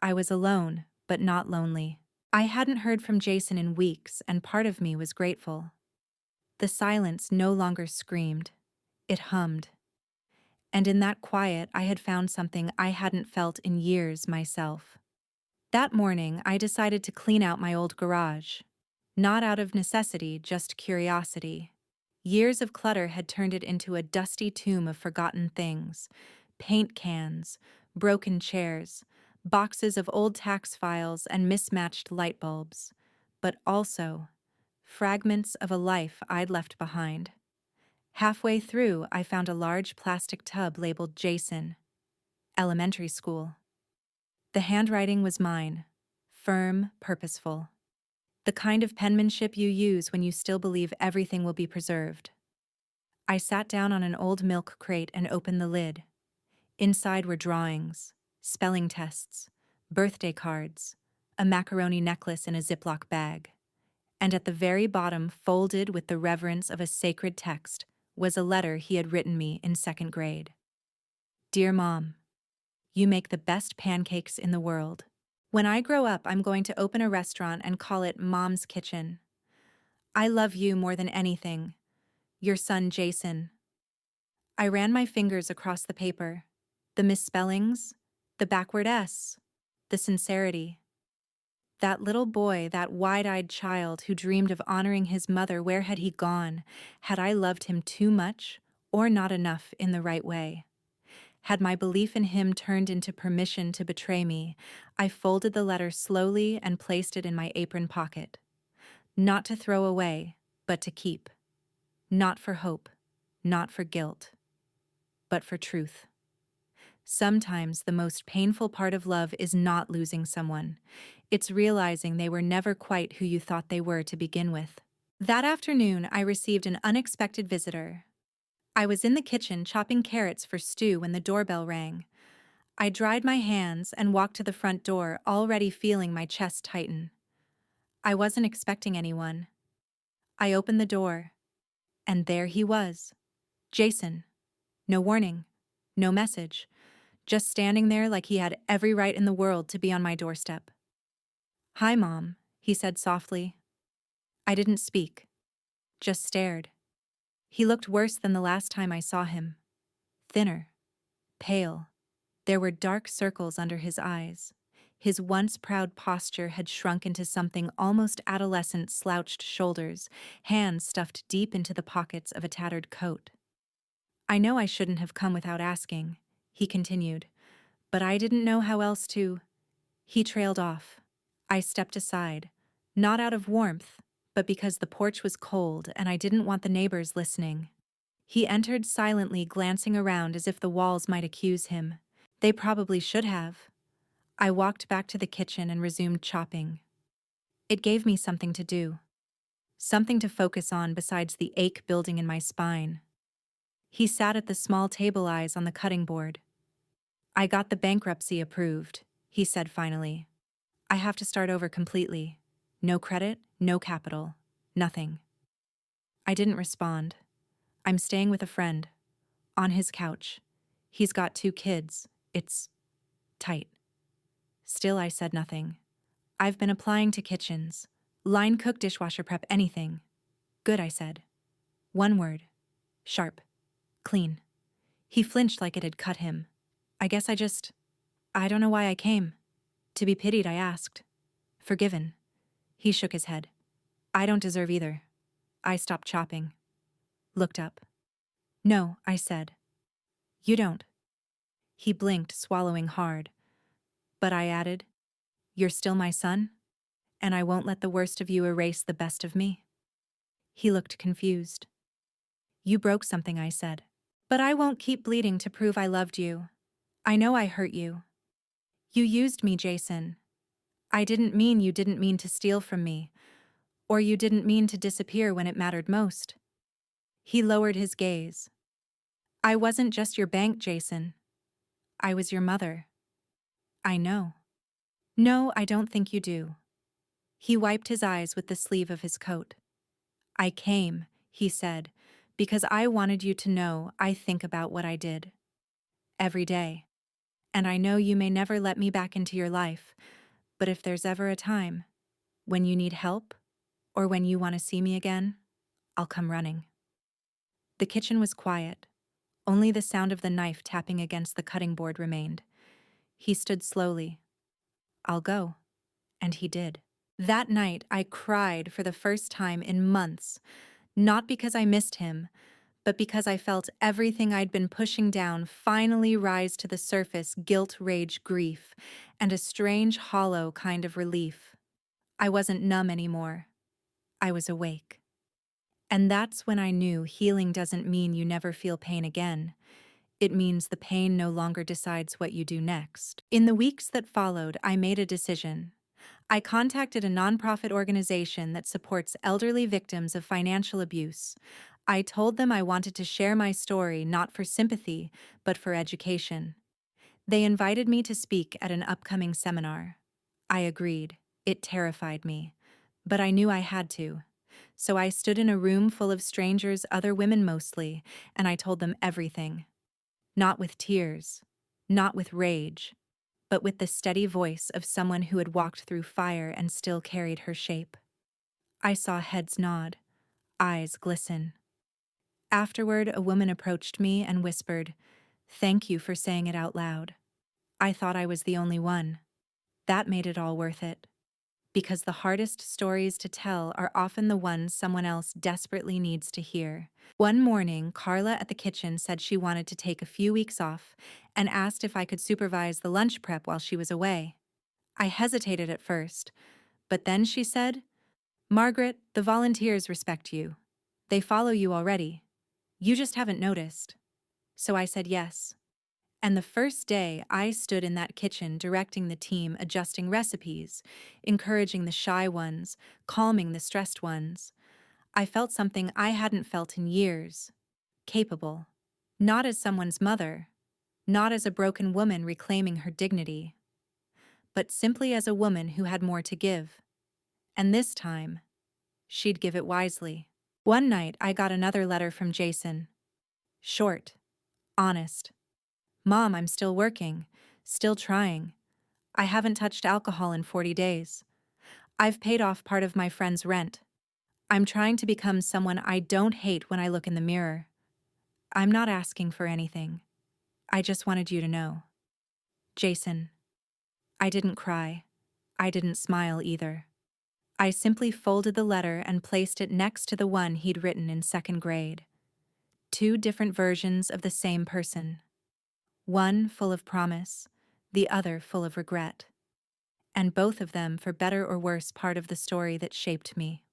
I was alone, but not lonely. I hadn't heard from Jason in weeks, and part of me was grateful. The silence no longer screamed. It hummed. And in that quiet, I had found something I hadn't felt in years myself. That morning, I decided to clean out my old garage. Not out of necessity, just curiosity. Years of clutter had turned it into a dusty tomb of forgotten things. Paint cans, broken chairs, boxes of old tax files and mismatched light bulbs. But also, fragments of a life I'd left behind. Halfway through, I found a large plastic tub labeled Jason, elementary school. The handwriting was mine, firm, purposeful. The kind of penmanship you use when you still believe everything will be preserved. I sat down on an old milk crate and opened the lid. Inside were drawings, spelling tests, birthday cards, a macaroni necklace in a Ziploc bag. And at the very bottom, folded with the reverence of a sacred text, was a letter he had written me in second grade. "Dear Mom, you make the best pancakes in the world. When I grow up, I'm going to open a restaurant and call it Mom's Kitchen. I love you more than anything. Your son, Jason." I ran my fingers across the paper. The misspellings, the backward S, the sincerity. That little boy, that wide-eyed child who dreamed of honoring his mother, where had he gone? Had I loved him too much, or not enough in the right way? Had my belief in him turned into permission to betray me? I folded the letter slowly and placed it in my apron pocket. Not to throw away, but to keep. Not for hope, not for guilt, but for truth. Sometimes the most painful part of love is not losing someone. It's realizing they were never quite who you thought they were to begin with. That afternoon, I received an unexpected visitor. I was in the kitchen chopping carrots for stew when the doorbell rang. I dried my hands and walked to the front door, already feeling my chest tighten. I wasn't expecting anyone. I opened the door, and there he was. Jason. No warning, no message, just standing there like he had every right in the world to be on my doorstep. "Hi, Mom," he said softly. I didn't speak, just stared. He looked worse than the last time I saw him. Thinner, pale. There were dark circles under his eyes. His once proud posture had shrunk into something almost adolescent, slouched shoulders, hands stuffed deep into the pockets of a tattered coat. "I know I shouldn't have come without asking," he continued, "but I didn't know how else to—" He trailed off. I stepped aside, not out of warmth, but because the porch was cold and I didn't want the neighbors listening. He entered silently, glancing around as if the walls might accuse him. They probably should have. I walked back to the kitchen and resumed chopping. It gave me something to do. Something to focus on besides the ache building in my spine. He sat at the small table eyes on the cutting board. I got the bankruptcy approved, he said finally. I have to start over completely. No credit, no capital, nothing. I didn't respond. I'm staying with a friend. On his couch. He's got 2 kids. It's tight. Still, I said nothing. I've been applying to kitchens. Line cook, dishwasher prep, anything. Good, I said. One word. Sharp. Clean. He flinched like it had cut him. I don't know why I came. To be pitied, I asked. Forgiven. He shook his head. I don't deserve either. I stopped chopping. Looked up. No, I said. You don't. He blinked, swallowing hard. But I added, you're still my son, and I won't let the worst of you erase the best of me. He looked confused. You broke something, I said. But I won't keep bleeding to prove I loved you. I know I hurt you. You used me, Jason. I didn't mean you didn't mean to steal from me, or you didn't mean to disappear when it mattered most. He lowered his gaze. I wasn't just your bank, Jason. I was your mother. I know. No, I don't think you do. He wiped his eyes with the sleeve of his coat. I came, he said, because I wanted you to know I think about what I did. Every day. And I know you may never let me back into your life, but if there's ever a time, when you need help, or when you want to see me again, I'll come running. The kitchen was quiet. Only the sound of the knife tapping against the cutting board remained. He stood slowly. I'll go. And he did. That night, I cried for the first time in months, not because I missed him, but because I felt everything I'd been pushing down finally rise to the surface: guilt, rage, grief, and a strange, hollow kind of relief. I wasn't numb anymore. I was awake. And that's when I knew healing doesn't mean you never feel pain again. It means the pain no longer decides what you do next. In the weeks that followed, I made a decision. I contacted a nonprofit organization that supports elderly victims of financial abuse. I told them I wanted to share my story not for sympathy, but for education. They invited me to speak at an upcoming seminar. I agreed. It terrified me. But I knew I had to. So I stood in a room full of strangers, other women mostly, and I told them everything. Not with tears, not with rage, but with the steady voice of someone who had walked through fire and still carried her shape. I saw heads nod, eyes glisten. Afterward, a woman approached me and whispered, "Thank you for saying it out loud." I thought I was the only one. That made it all worth it. Because the hardest stories to tell are often the ones someone else desperately needs to hear. One morning, Carla at the kitchen said she wanted to take a few weeks off and asked if I could supervise the lunch prep while she was away. I hesitated at first, but then she said, "Margaret, the volunteers respect you. They follow you already. You just haven't noticed." So I said yes. And the first day, I stood in that kitchen directing the team, adjusting recipes, encouraging the shy ones, calming the stressed ones. I felt something I hadn't felt in years. Capable. Not as someone's mother. Not as a broken woman reclaiming her dignity. But simply as a woman who had more to give. And this time, she'd give it wisely. One night, I got another letter from Jason. Short. Honest. "Mom, I'm still working. Still trying. I haven't touched alcohol in 40 days. I've paid off part of my friend's rent. I'm trying to become someone I don't hate when I look in the mirror. I'm not asking for anything. I just wanted you to know. Jason." I didn't cry. I didn't smile either. I simply folded the letter and placed it next to the one he'd written in second grade. 2 different versions of the same person. One full of promise, the other full of regret. And both of them, for better or worse, part of the story that shaped me.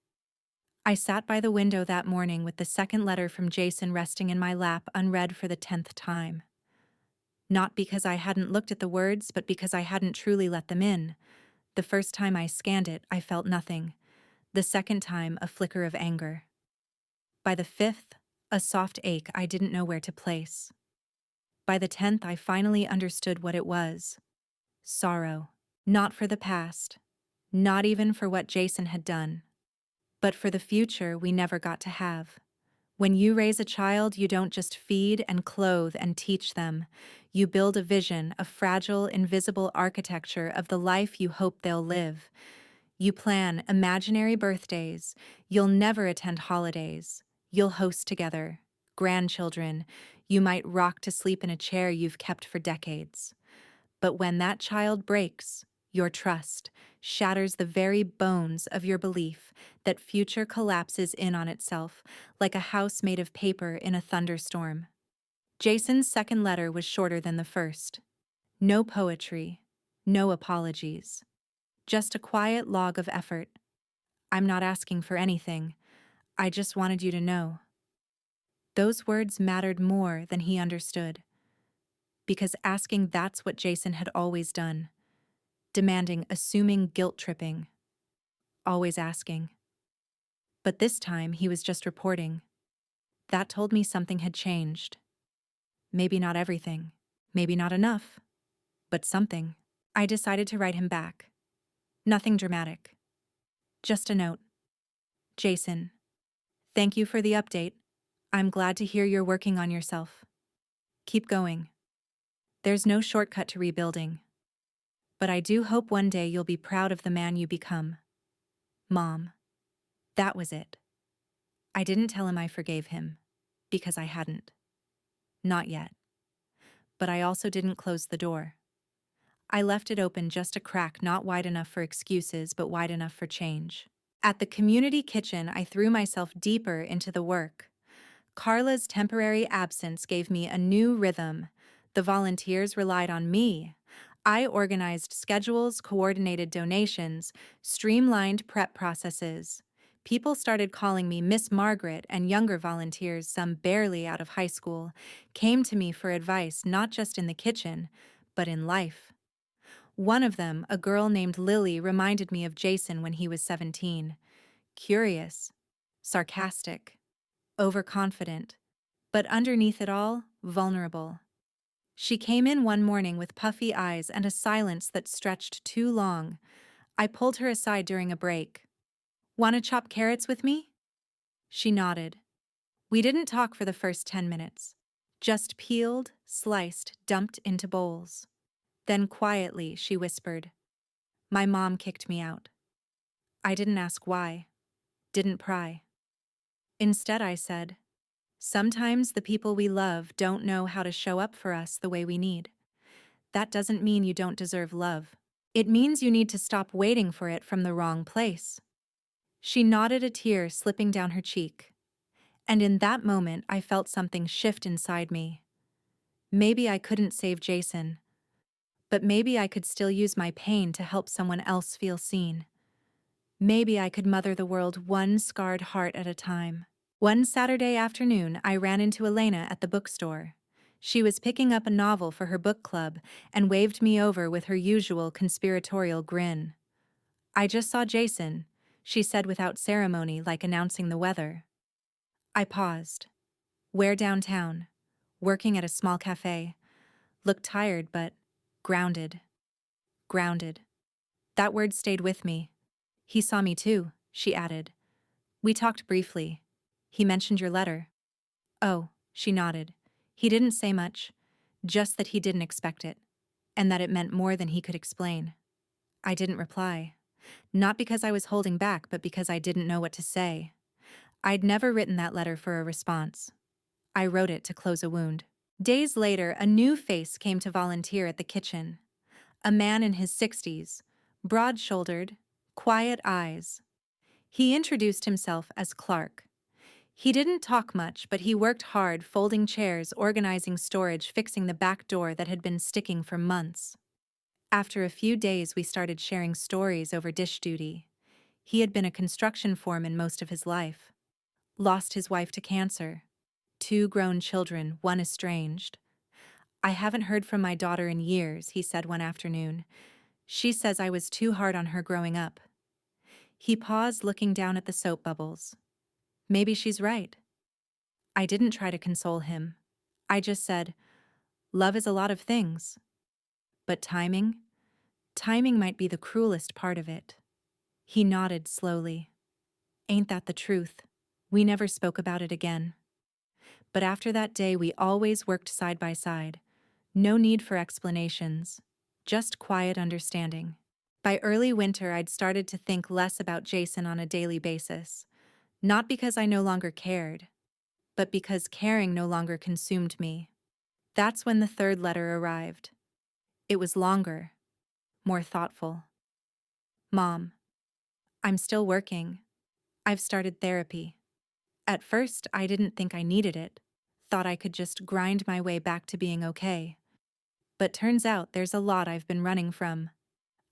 I sat by the window that morning with the second letter from Jason resting in my lap unread for the 10th time. Not because I hadn't looked at the words, but because I hadn't truly let them in. The first time I scanned it, I felt nothing. The second time, a flicker of anger. By the fifth, a soft ache I didn't know where to place. By the 10th, I finally understood what it was. Sorrow. Not for the past. Not even for what Jason had done. But for the future we never got to have. When you raise a child, you don't just feed and clothe and teach them. You build a vision, a fragile, invisible architecture of the life you hope they'll live. You plan imaginary birthdays. You'll never attend holidays. You'll host together. Grandchildren. You might rock to sleep in a chair you've kept for decades. But when that child breaks, your trust shatters the very bones of your belief that future collapses in on itself like a house made of paper in a thunderstorm. Jason's second letter was shorter than the first. No poetry, no apologies. Just a quiet log of effort. I'm not asking for anything. I just wanted you to know. Those words mattered more than he understood. Because asking, that's what Jason had always done. Demanding, assuming, guilt-tripping. Always asking. But this time he was just reporting. That told me something had changed. Maybe not everything. Maybe not enough. But something. I decided to write him back. Nothing dramatic. Just a note. Jason, thank you for the update. I'm glad to hear you're working on yourself. Keep going. There's no shortcut to rebuilding. But I do hope one day you'll be proud of the man you become. Mom. That was it. I didn't tell him I forgave him, because I hadn't. Not yet. But I also didn't close the door. I left it open just a crack, not wide enough for excuses, but wide enough for change. At the community kitchen, I threw myself deeper into the work. Carla's temporary absence gave me a new rhythm. The volunteers relied on me. I organized schedules, coordinated donations, streamlined prep processes. People started calling me Miss Margaret, and younger volunteers, some barely out of high school, came to me for advice not just in the kitchen, but in life. One of them, a girl named Lily, reminded me of Jason when he was 17. Curious, sarcastic, overconfident, but underneath it all, vulnerable. She came in one morning with puffy eyes and a silence that stretched too long. I pulled her aside during a break. "Want to chop carrots with me?" She nodded. We didn't talk for the first 10 minutes. Just peeled, sliced, dumped into bowls. Then quietly, she whispered, "My mom kicked me out." I didn't ask why. Didn't pry. Instead, I said, "Sometimes the people we love don't know how to show up for us the way we need. That doesn't mean you don't deserve love. It means you need to stop waiting for it from the wrong place." She nodded, a tear slipping down her cheek. And in that moment, I felt something shift inside me. Maybe I couldn't save Jason, but maybe I could still use my pain to help someone else feel seen. Maybe I could mother the world one scarred heart at a time. One Saturday afternoon, I ran into Elena at the bookstore. She was picking up a novel for her book club and waved me over with her usual conspiratorial grin. "I just saw Jason," she said without ceremony, like announcing the weather. I paused. "Where downtown?" "Working at a small cafe." Looked tired, but grounded. Grounded. That word stayed with me. "He saw me too," she added. "We talked briefly. He mentioned your letter." "Oh," she nodded. "He didn't say much, just that he didn't expect it, and that it meant more than he could explain." I didn't reply. Not because I was holding back, but because I didn't know what to say. I'd never written that letter for a response. I wrote it to close a wound. Days later, a new face came to volunteer at the kitchen. A man in his 60s, broad-shouldered, quiet eyes. He introduced himself as Clark. He didn't talk much, but he worked hard, folding chairs, organizing storage, fixing the back door that had been sticking for months. After a few days, we started sharing stories over dish duty. He had been a construction foreman most of his life. Lost his wife to cancer. 2 grown children, one estranged. "I haven't heard from my daughter in years," he said one afternoon. "She says I was too hard on her growing up." He paused, looking down at the soap bubbles. Maybe she's right. I didn't try to console him. I just said, "Love is a lot of things. But timing might be the cruelest part of it." He nodded slowly. "Ain't that the truth?" We never spoke about it again. But after that day, we always worked side by side. No need for explanations, just quiet understanding. By early winter, I'd started to think less about Jason on a daily basis. Not because I no longer cared, but because caring no longer consumed me. That's when the third letter arrived. It was longer, more thoughtful. "Mom, I'm still working. I've started therapy. At first, I didn't think I needed it. Thought I could just grind my way back to being okay. But turns out there's a lot I've been running from.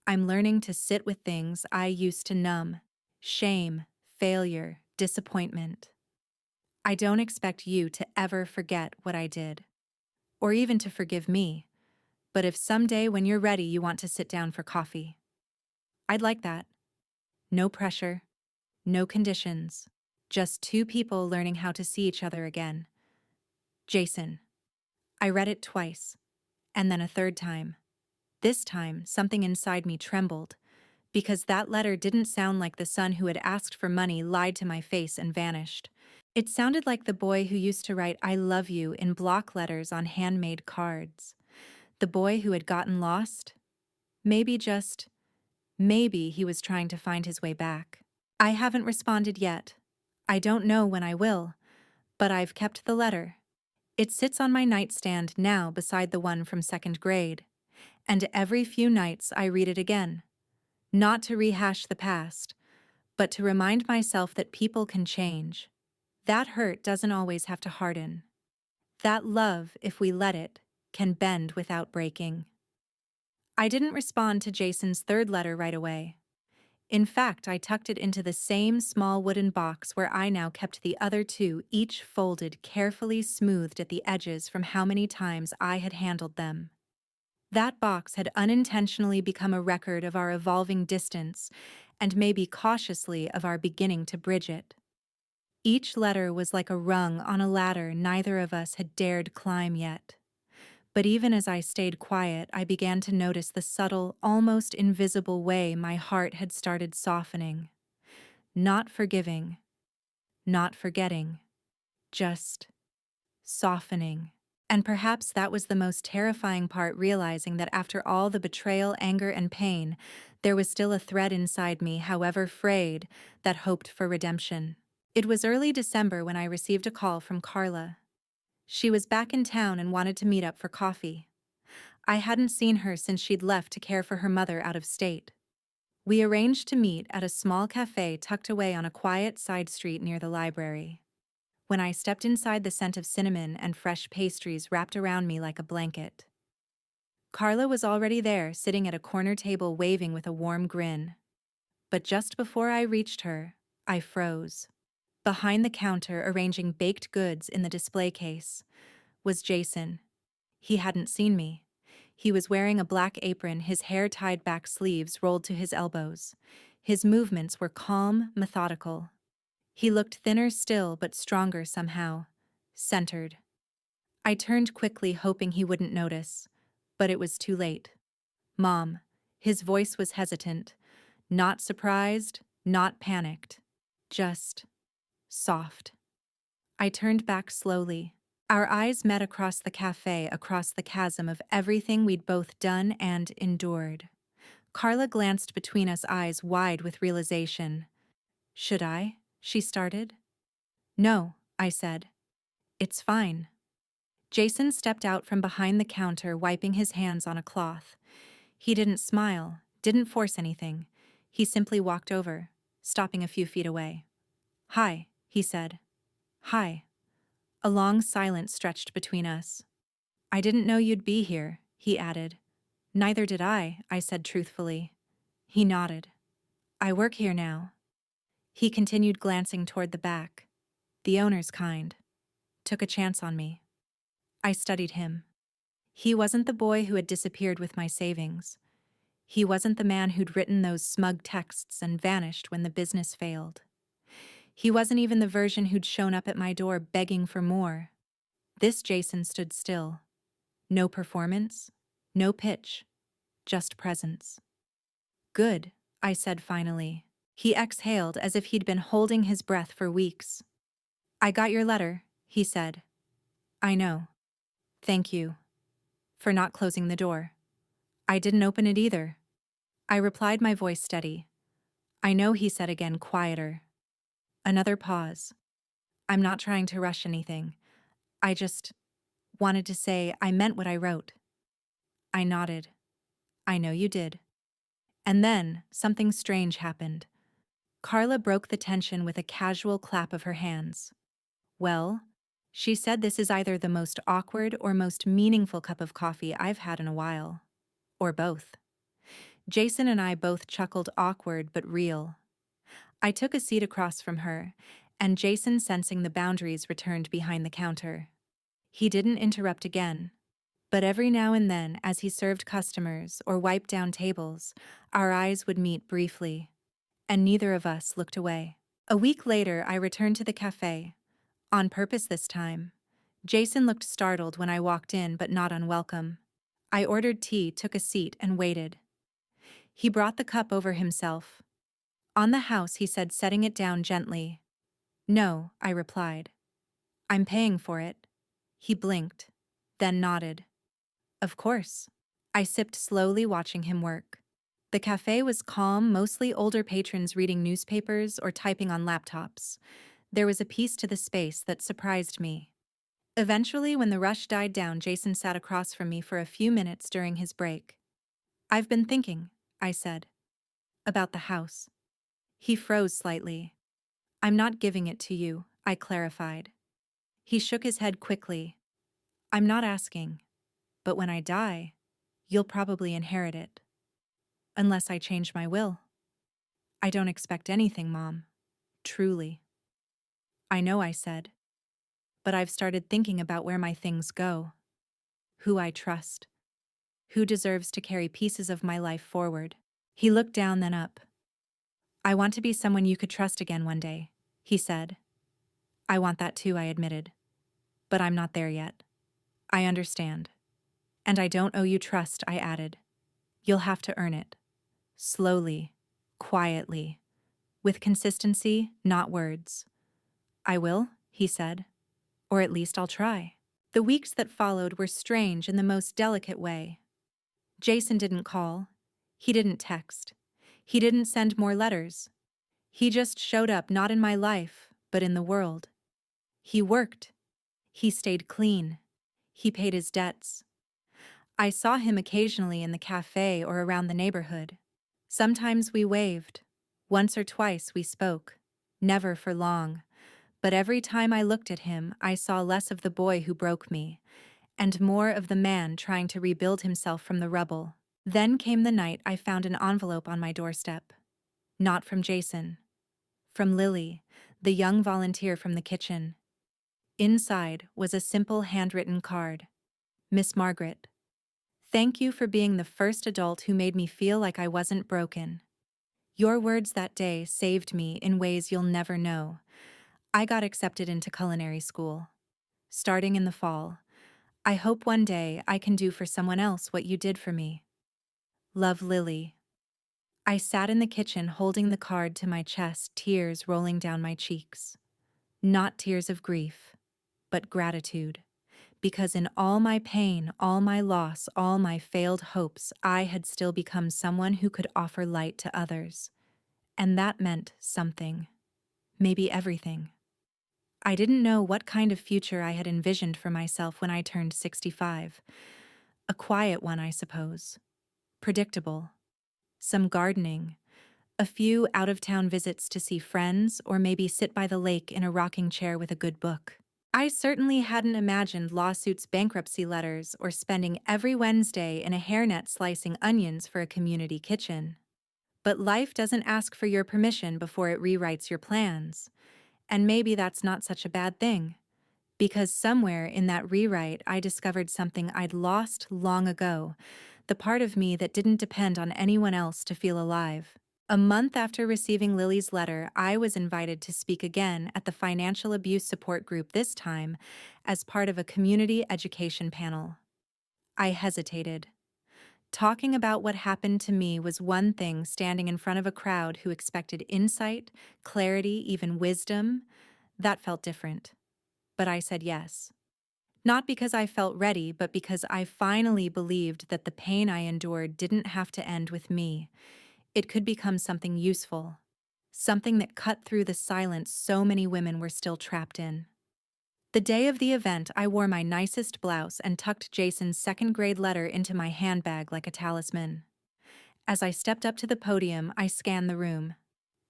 I'm learning to sit with things I used to numb. Shame, failure, disappointment. I don't expect you to ever forget what I did. Or even to forgive me. But if someday when you're ready you want to sit down for coffee, I'd like that. No pressure. No conditions. Just 2 people learning how to see each other again. Jason." I read it twice, and then a third time. This time, something inside me trembled, because that letter didn't sound like the son who had asked for money, lied to my face, and vanished. It sounded like the boy who used to write "I love you" in block letters on handmade cards. The boy who had gotten lost. Maybe he was trying to find his way back. I haven't responded yet. I don't know when I will, but I've kept the letter. It sits on my nightstand now beside the one from 2nd grade, and every few nights I read it again. Not to rehash the past, but to remind myself that people can change. That hurt doesn't always have to harden. That love, if we let it, can bend without breaking. I didn't respond to Jason's third letter right away. In fact, I tucked it into the same small wooden box where I now kept the other 2, each folded, carefully smoothed at the edges from how many times I had handled them. That box had unintentionally become a record of our evolving distance, and maybe cautiously of our beginning to bridge it. Each letter was like a rung on a ladder neither of us had dared climb yet. But even as I stayed quiet, I began to notice the subtle, almost invisible way my heart had started softening. Not forgiving, not forgetting, just softening. And perhaps that was the most terrifying part, realizing that after all the betrayal, anger, and pain, there was still a thread inside me, however frayed, that hoped for redemption. It was early December when I received a call from Carla. She was back in town and wanted to meet up for coffee. I hadn't seen her since she'd left to care for her mother out of state. We arranged to meet at a small cafe tucked away on a quiet side street near the library. When I stepped inside, the scent of cinnamon and fresh pastries wrapped around me like a blanket. Carla was already there, sitting at a corner table, waving with a warm grin. But just before I reached her, I froze. Behind the counter, arranging baked goods in the display case, was Jason. He hadn't seen me. He was wearing a black apron, his hair tied back, sleeves rolled to his elbows. His movements were calm, methodical. He looked thinner still, but stronger somehow. Centered. I turned quickly, hoping he wouldn't notice. But it was too late. "Mom." His voice was hesitant. Not surprised, not panicked. Just soft. I turned back slowly. Our eyes met across the cafe, across the chasm of everything we'd both done and endured. Carla glanced between us, eyes wide with realization. "Should I?" she started. "No," I said. "It's fine." Jason stepped out from behind the counter, wiping his hands on a cloth. He didn't smile, didn't force anything. He simply walked over, stopping a few feet away. "Hi," he said. "Hi." A long silence stretched between us. "I didn't know you'd be here," he added. "Neither did I said truthfully. He nodded. "I work here now." He continued, glancing toward the back. The owner's kind. Took a chance on me. I studied him. He wasn't the boy who had disappeared with my savings. He wasn't the man who'd written those smug texts and vanished when the business failed. He wasn't even the version who'd shown up at my door begging for more. This Jason stood still. No performance, no pitch, just presence. Good, I said finally. He exhaled as if he'd been holding his breath for weeks. I got your letter, he said. I know. Thank you. For not closing the door. I didn't open it either. I replied, my voice steady. I know, he said again, quieter. Another pause. I'm not trying to rush anything. I just wanted to say I meant what I wrote. I nodded. I know you did. And then something strange happened. Carla broke the tension with a casual clap of her hands. Well, she said, this is either the most awkward or most meaningful cup of coffee I've had in a while. Or both. Jason and I both chuckled, awkward but real. I took a seat across from her, and Jason, sensing the boundaries, returned behind the counter. He didn't interrupt again, but every now and then, as he served customers or wiped down tables, our eyes would meet briefly, and neither of us looked away. A week later, I returned to the cafe. On purpose this time. Jason looked startled when I walked in, but not unwelcome. I ordered tea, took a seat, and waited. He brought the cup over himself. On the house, he said, setting it down gently. No, I replied. I'm paying for it. He blinked, then nodded. Of course. I sipped slowly, watching him work. The cafe was calm, mostly older patrons reading newspapers or typing on laptops. There was a peace to the space that surprised me. Eventually, when the rush died down, Jason sat across from me for a few minutes during his break. I've been thinking, I said. About the house. He froze slightly. I'm not giving it to you, I clarified. He shook his head quickly. I'm not asking. But when I die, you'll probably inherit it. Unless I change my will. I don't expect anything, Mom. Truly. I know, I said. But I've started thinking about where my things go. Who I trust. Who deserves to carry pieces of my life forward. He looked down, then up. I want to be someone you could trust again one day, he said. I want that too, I admitted. But I'm not there yet. I understand. And I don't owe you trust, I added. You'll have to earn it. Slowly, quietly, with consistency, not words. I will, he said. Or at least I'll try. The weeks that followed were strange in the most delicate way. Jason didn't call. He didn't text. He didn't send more letters. He just showed up, not in my life, but in the world. He worked. He stayed clean. He paid his debts. I saw him occasionally in the cafe or around the neighborhood. Sometimes we waved. Once or twice we spoke. Never for long. But every time I looked at him, I saw less of the boy who broke me, and more of the man trying to rebuild himself from the rubble. Then came the night I found an envelope on my doorstep. Not from Jason. From Lily, the young volunteer from the kitchen. Inside was a simple handwritten card. Miss Margaret. Thank you for being the first adult who made me feel like I wasn't broken. Your words that day saved me in ways you'll never know. I got accepted into culinary school. Starting in the fall. I hope one day I can do for someone else what you did for me. Love, Lily. I sat in the kitchen holding the card to my chest, tears rolling down my cheeks. Not tears of grief, but gratitude. Because in all my pain, all my loss, all my failed hopes, I had still become someone who could offer light to others. And that meant something. Maybe everything. I didn't know what kind of future I had envisioned for myself when I turned 65. A quiet one, I suppose. Predictable. Some gardening. A few out-of-town visits to see friends, or maybe sit by the lake in a rocking chair with a good book. I certainly hadn't imagined lawsuits, bankruptcy letters, or spending every Wednesday in a hairnet slicing onions for a community kitchen. But life doesn't ask for your permission before it rewrites your plans. And maybe that's not such a bad thing. Because somewhere in that rewrite, I discovered something I'd lost long ago, the part of me that didn't depend on anyone else to feel alive. A month after receiving Lily's letter, I was invited to speak again at the financial abuse support group, this time as part of a community education panel. I hesitated. Talking about what happened to me was one thing, standing in front of a crowd who expected insight, clarity, even wisdom, that felt different. But I said yes. Not because I felt ready, but because I finally believed that the pain I endured didn't have to end with me. It could become something useful, something that cut through the silence so many women were still trapped in. The day of the event, I wore my nicest blouse and tucked Jason's second-grade letter into my handbag like a talisman. As I stepped up to the podium, I scanned the room.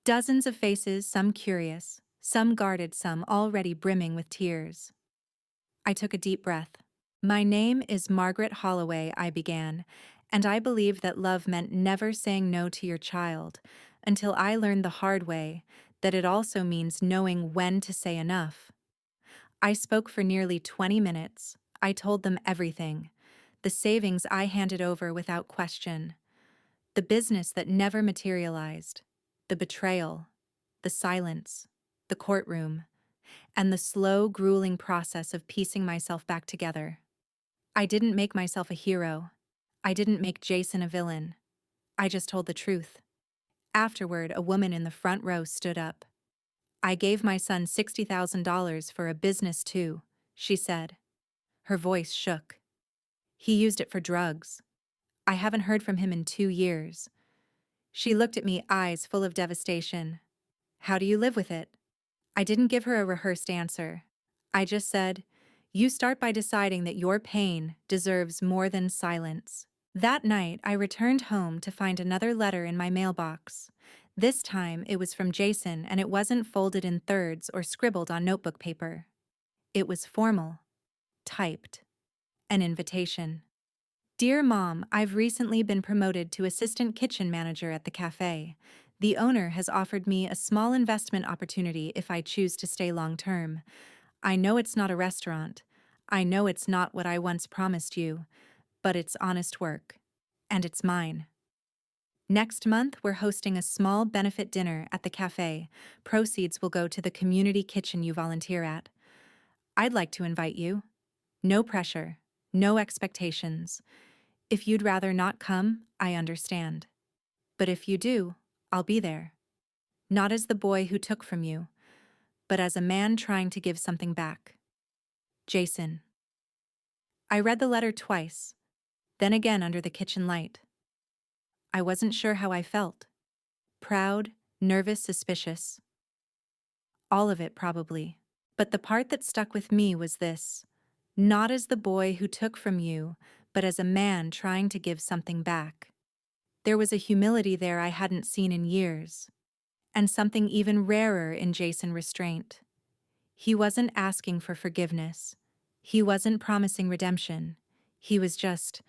Dozens of faces, some curious, some guarded, some already brimming with tears. I took a deep breath. "My name is Margaret Holloway," I began, "and I believed that love meant never saying no to your child, until I learned the hard way that it also means knowing when to say enough." I spoke for nearly 20 minutes. I told them everything. The savings I handed over without question. The business that never materialized. The betrayal. The silence. The courtroom. And the slow, grueling process of piecing myself back together. I didn't make myself a hero. I didn't make Jason a villain. I just told the truth. Afterward, a woman in the front row stood up. "I gave my son $60,000 for a business too," she said. Her voice shook. "He used it for drugs. I haven't heard from him in 2 years." She looked at me, eyes full of devastation. "How do you live with it?" I didn't give her a rehearsed answer. I just said, "You start by deciding that your pain deserves more than silence." That night, I returned home to find another letter in my mailbox. This time, it was from Jason, and it wasn't folded in thirds or scribbled on notebook paper. It was formal, typed, an invitation. "Dear Mom, I've recently been promoted to assistant kitchen manager at the cafe. The owner has offered me a small investment opportunity if I choose to stay long term. I know it's not a restaurant. I know it's not what I once promised you, but it's honest work. And it's mine. Next month, we're hosting a small benefit dinner at the cafe. Proceeds will go to the community kitchen you volunteer at. I'd like to invite you. No pressure, no expectations. If you'd rather not come, I understand. But if you do, I'll be there. Not as the boy who took from you, but as a man trying to give something back. Jason." I read the letter twice, then again under the kitchen light. I wasn't sure how I felt. Proud, nervous, suspicious. All of it, probably. But the part that stuck with me was this: not as the boy who took from you, but as a man trying to give something back. There was a humility there I hadn't seen in years. And something even rarer in Jason: restraint. He wasn't asking for forgiveness. He wasn't promising redemption. He was just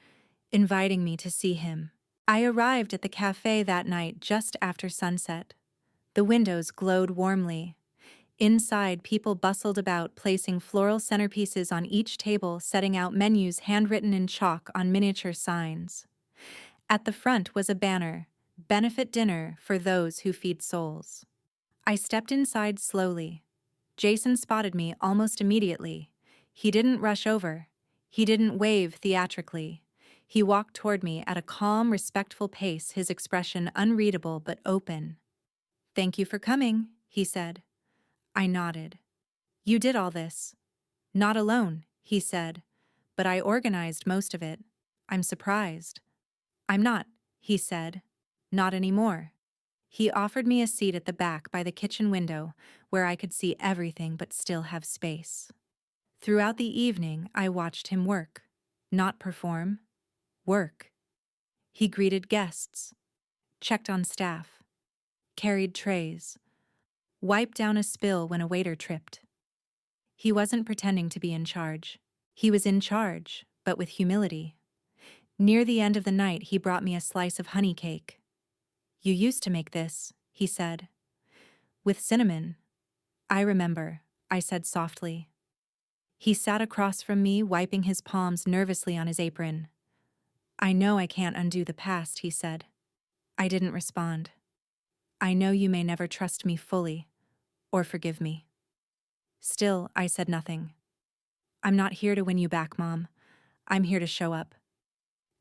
inviting me to see him. I arrived at the cafe that night just after sunset. The windows glowed warmly. Inside, people bustled about, placing floral centerpieces on each table, setting out menus handwritten in chalk on miniature signs. At the front was a banner: "Benefit dinner for those who feed souls." I stepped inside slowly. Jason spotted me almost immediately. He didn't rush over. He didn't wave theatrically. He walked toward me at a calm, respectful pace, his expression unreadable but open. "Thank you for coming," he said. I nodded. "You did all this." "Not alone," he said, "but I organized most of it. I'm surprised." "I'm not," he said. "Not anymore." He offered me a seat at the back by the kitchen window, where I could see everything but still have space. Throughout the evening, I watched him work. Not perform. Work. He greeted guests, checked on staff, carried trays, wiped down a spill when a waiter tripped. He wasn't pretending to be in charge. He was in charge, but with humility. Near the end of the night, he brought me a slice of honey cake. You used to make this, he said. With cinnamon. I remember, I said softly. He sat across from me, wiping his palms nervously on his apron. I know I can't undo the past, he said. I didn't respond. I know you may never trust me fully, or forgive me. Still, I said nothing. I'm not here to win you back, Mom. I'm here to show up.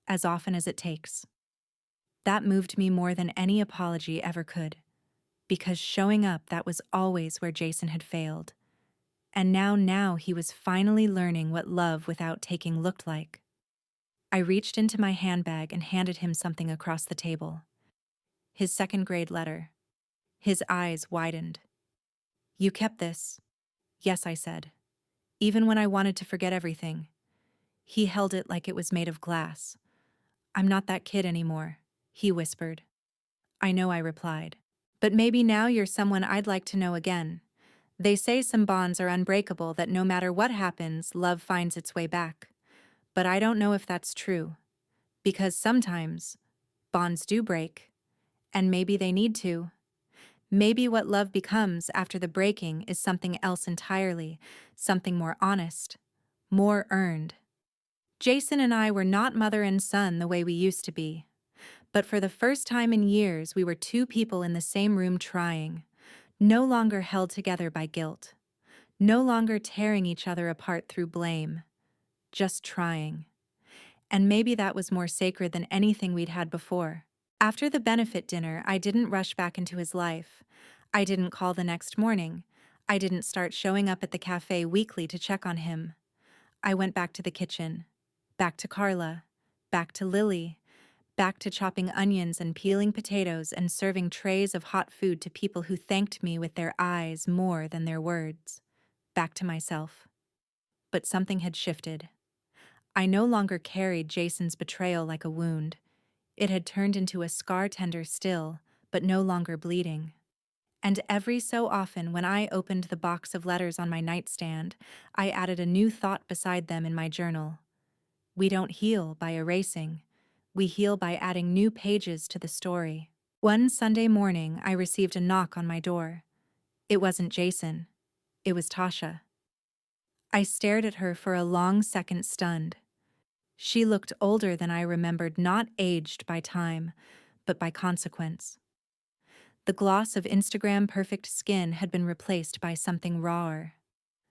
As often as it takes. That moved me more than any apology ever could. Because showing up, that was always where Jason had failed. And now he was finally learning what love without taking looked like. I reached into my handbag and handed him something across the table. His second-grade letter. His eyes widened. You kept this? Yes, I said. Even when I wanted to forget everything. He held it like it was made of glass. I'm not that kid anymore, he whispered. I know, I replied. But maybe now you're someone I'd like to know again. They say some bonds are unbreakable, that no matter what happens, love finds its way back. But I don't know if that's true. Because sometimes bonds do break. And maybe they need to. Maybe what love becomes after the breaking is something else entirely, something more honest, more earned. Jason and I were not mother and son the way we used to be. But for the first time in years, we were two people in the same room trying, no longer held together by guilt, no longer tearing each other apart through blame, just trying. And maybe that was more sacred than anything we'd had before. After the benefit dinner, I didn't rush back into his life. I didn't call the next morning. I didn't start showing up at the cafe weekly to check on him. I went back to the kitchen, back to Carla, back to Lily, back to chopping onions and peeling potatoes and serving trays of hot food to people who thanked me with their eyes more than their words. Back to myself. But something had shifted. I no longer carried Jason's betrayal like a wound. It had turned into a scar, tender still, but no longer bleeding. And every so often, when I opened the box of letters on my nightstand, I added a new thought beside them in my journal. We don't heal by erasing. We heal by adding new pages to the story. One Sunday morning, I received a knock on my door. It wasn't Jason. It was Tasha. I stared at her for a long second, stunned. She looked older than I remembered, not aged by time, but by consequence. The gloss of Instagram-perfect skin had been replaced by something rawer.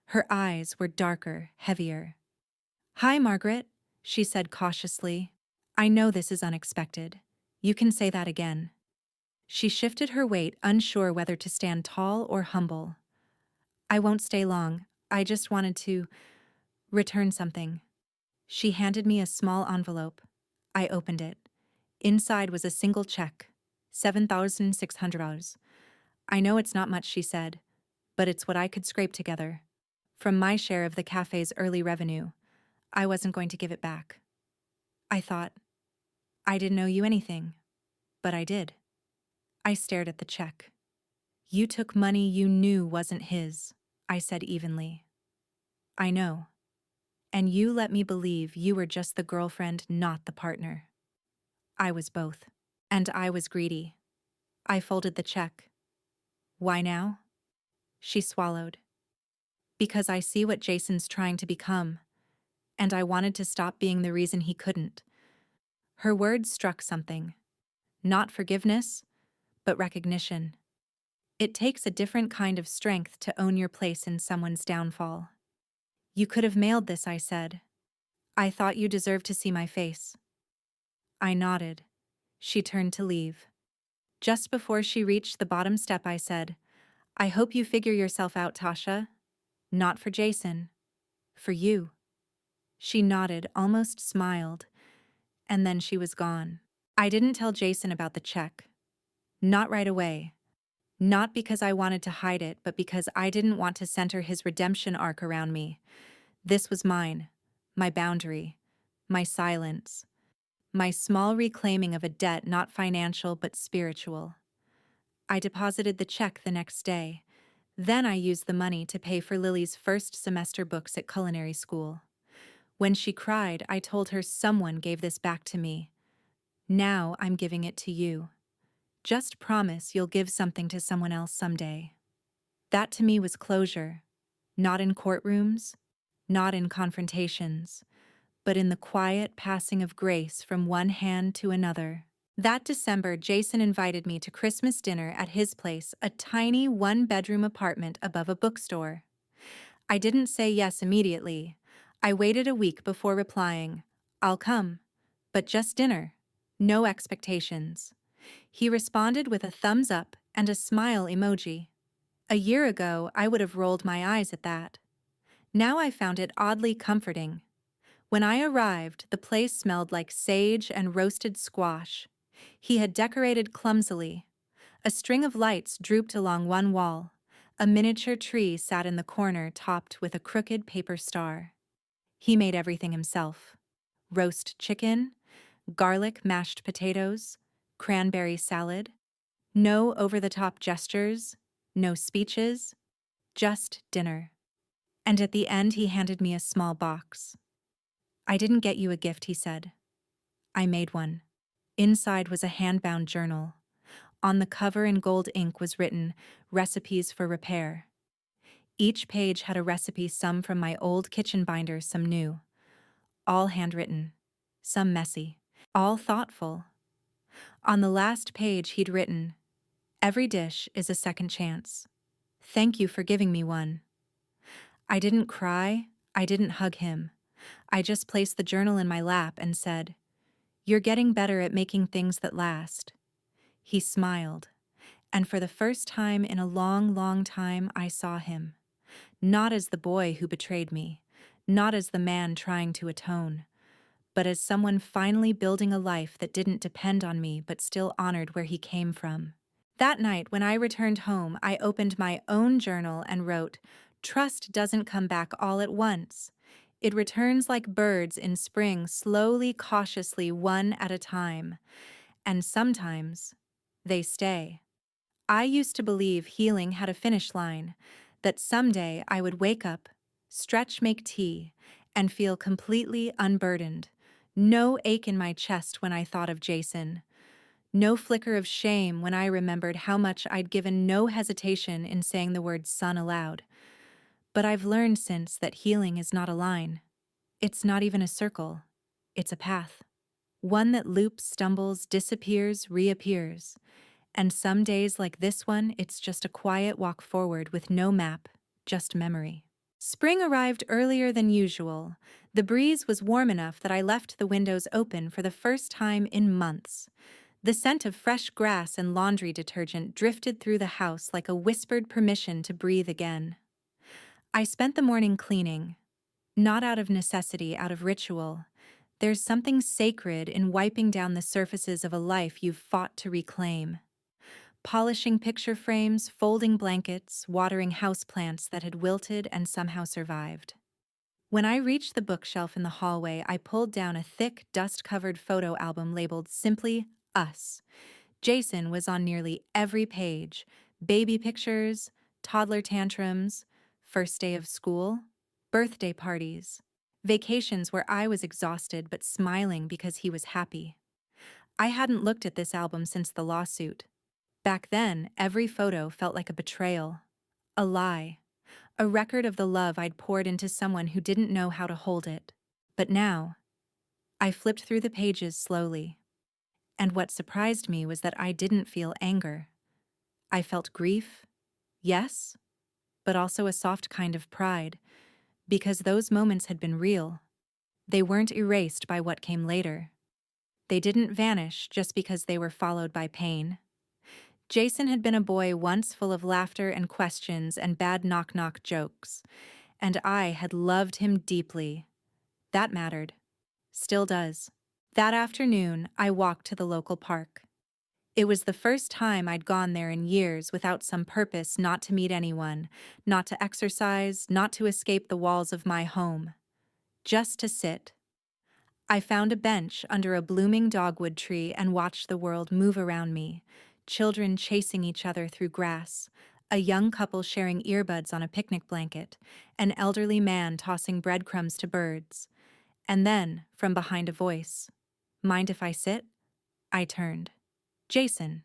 Her eyes were darker, heavier. Hi, Margaret, she said cautiously. I know this is unexpected. You can say that again. She shifted her weight, unsure whether to stand tall or humble. I won't stay long. I just wanted to return something. She handed me a small envelope. I opened it. Inside was a single check, $7,600. I know it's not much, she said, but it's what I could scrape together. From my share of the cafe's early revenue. I wasn't going to give it back. I thought, I didn't owe you anything, but I did. I stared at the check. You took money you knew wasn't his, I said evenly. I know. And you let me believe you were just the girlfriend, not the partner. I was both. And I was greedy. I folded the check. Why now? She swallowed. Because I see what Jason's trying to become, and I wanted to stop being the reason he couldn't. Her words struck something. Not forgiveness, but recognition. It takes a different kind of strength to own your place in someone's downfall. You could have mailed this, I said. I thought you deserved to see my face. I nodded. She turned to leave. Just before she reached the bottom step, I said, I hope you figure yourself out, Tasha. Not for Jason. For you. She nodded, almost smiled, and then she was gone. I didn't tell Jason about the check. Not right away. Not because I wanted to hide it, but because I didn't want to center his redemption arc around me. This was mine, my boundary, my silence, my small reclaiming of a debt not financial but spiritual. I deposited the check the next day. Then I used the money to pay for Lily's first semester books at culinary school. When she cried, I told her someone gave this back to me. Now I'm giving it to you. Just promise you'll give something to someone else someday. That to me was closure, not in courtrooms, not in confrontations, but in the quiet passing of grace from one hand to another. That December, Jason invited me to Christmas dinner at his place, a tiny one-bedroom apartment above a bookstore. I didn't say yes immediately. I waited a week before replying, "I'll come, but just dinner. No expectations." He responded with a thumbs up and a smile emoji. A year ago, I would have rolled my eyes at that. Now I found it oddly comforting. When I arrived, the place smelled like sage and roasted squash. He had decorated clumsily. A string of lights drooped along one wall. A miniature tree sat in the corner topped with a crooked paper star. He made everything himself. Roast chicken, garlic mashed potatoes, cranberry salad. No over-the-top gestures, no speeches, just dinner. And at the end he handed me a small box. "I didn't get you a gift," he said. "I made one." Inside was a hand-bound journal. On the cover in gold ink was written, "Recipes for Repair." Each page had a recipe, some from my old kitchen binder, some new. All handwritten, some messy, all thoughtful. On the last page he'd written, "Every dish is a second chance. Thank you for giving me one." I didn't cry, I didn't hug him. I just placed the journal in my lap and said, "You're getting better at making things that last." He smiled, and for the first time in a long, long time I saw him. Not as the boy who betrayed me, not as the man trying to atone, but as someone finally building a life that didn't depend on me but still honored where he came from. That night, when I returned home, I opened my own journal and wrote, "Trust doesn't come back all at once. It returns like birds in spring, slowly, cautiously, one at a time. And sometimes they stay." I used to believe healing had a finish line, that someday I would wake up, stretch, make tea, and feel completely unburdened. No ache in my chest when I thought of Jason. No flicker of shame when I remembered how much I'd given no hesitation in saying the word son aloud. But I've learned since that healing is not a line. It's not even a circle. It's a path. One that loops, stumbles, disappears, reappears. And some days like this one, it's just a quiet walk forward with no map, just memory. Spring arrived earlier than usual. The breeze was warm enough that I left the windows open for the first time in months. The scent of fresh grass and laundry detergent drifted through the house like a whispered permission to breathe again. I spent the morning cleaning. Not out of necessity, out of ritual. There's something sacred in wiping down the surfaces of a life you've fought to reclaim. Polishing picture frames, folding blankets, watering houseplants that had wilted and somehow survived. When I reached the bookshelf in the hallway, I pulled down a thick, dust-covered photo album labeled simply Us. Jason was on nearly every page. Baby pictures, toddler tantrums, first day of school, birthday parties, vacations where I was exhausted but smiling because he was happy. I hadn't looked at this album since the lawsuit. Back then, every photo felt like a betrayal, a lie, a record of the love I'd poured into someone who didn't know how to hold it. But now, I flipped through the pages slowly. And what surprised me was that I didn't feel anger. I felt grief, yes, but also a soft kind of pride, because those moments had been real. They weren't erased by what came later. They didn't vanish just because they were followed by pain. Jason had been a boy once full of laughter and questions and bad knock-knock jokes, and I had loved him deeply. That mattered. Still does. That afternoon, I walked to the local park. It was the first time I'd gone there in years without some purpose, not to meet anyone, not to exercise, not to escape the walls of my home. Just to sit. I found a bench under a blooming dogwood tree and watched the world move around me. Children chasing each other through grass, a young couple sharing earbuds on a picnic blanket, an elderly man tossing breadcrumbs to birds. And then, from behind a voice, "Mind if I sit?" I turned. Jason.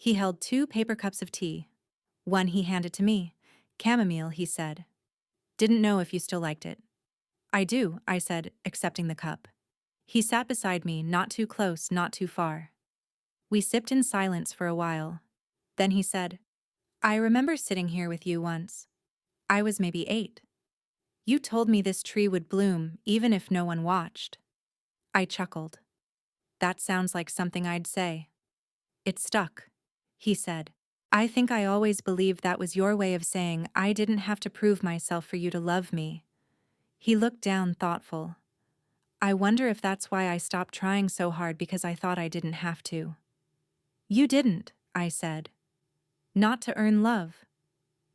He held 2 paper cups of tea. One he handed to me. Chamomile, he said. Didn't know if you still liked it. I do, I said, accepting the cup. He sat beside me, not too close, not too far. We sipped in silence for a while. Then he said, I remember sitting here with you once. I was maybe 8. You told me this tree would bloom even if no one watched. I chuckled. That sounds like something I'd say. It stuck, he said. I think I always believed that was your way of saying I didn't have to prove myself for you to love me. He looked down, thoughtful. I wonder if that's why I stopped trying so hard, because I thought I didn't have to. You didn't, I said. Not to earn love,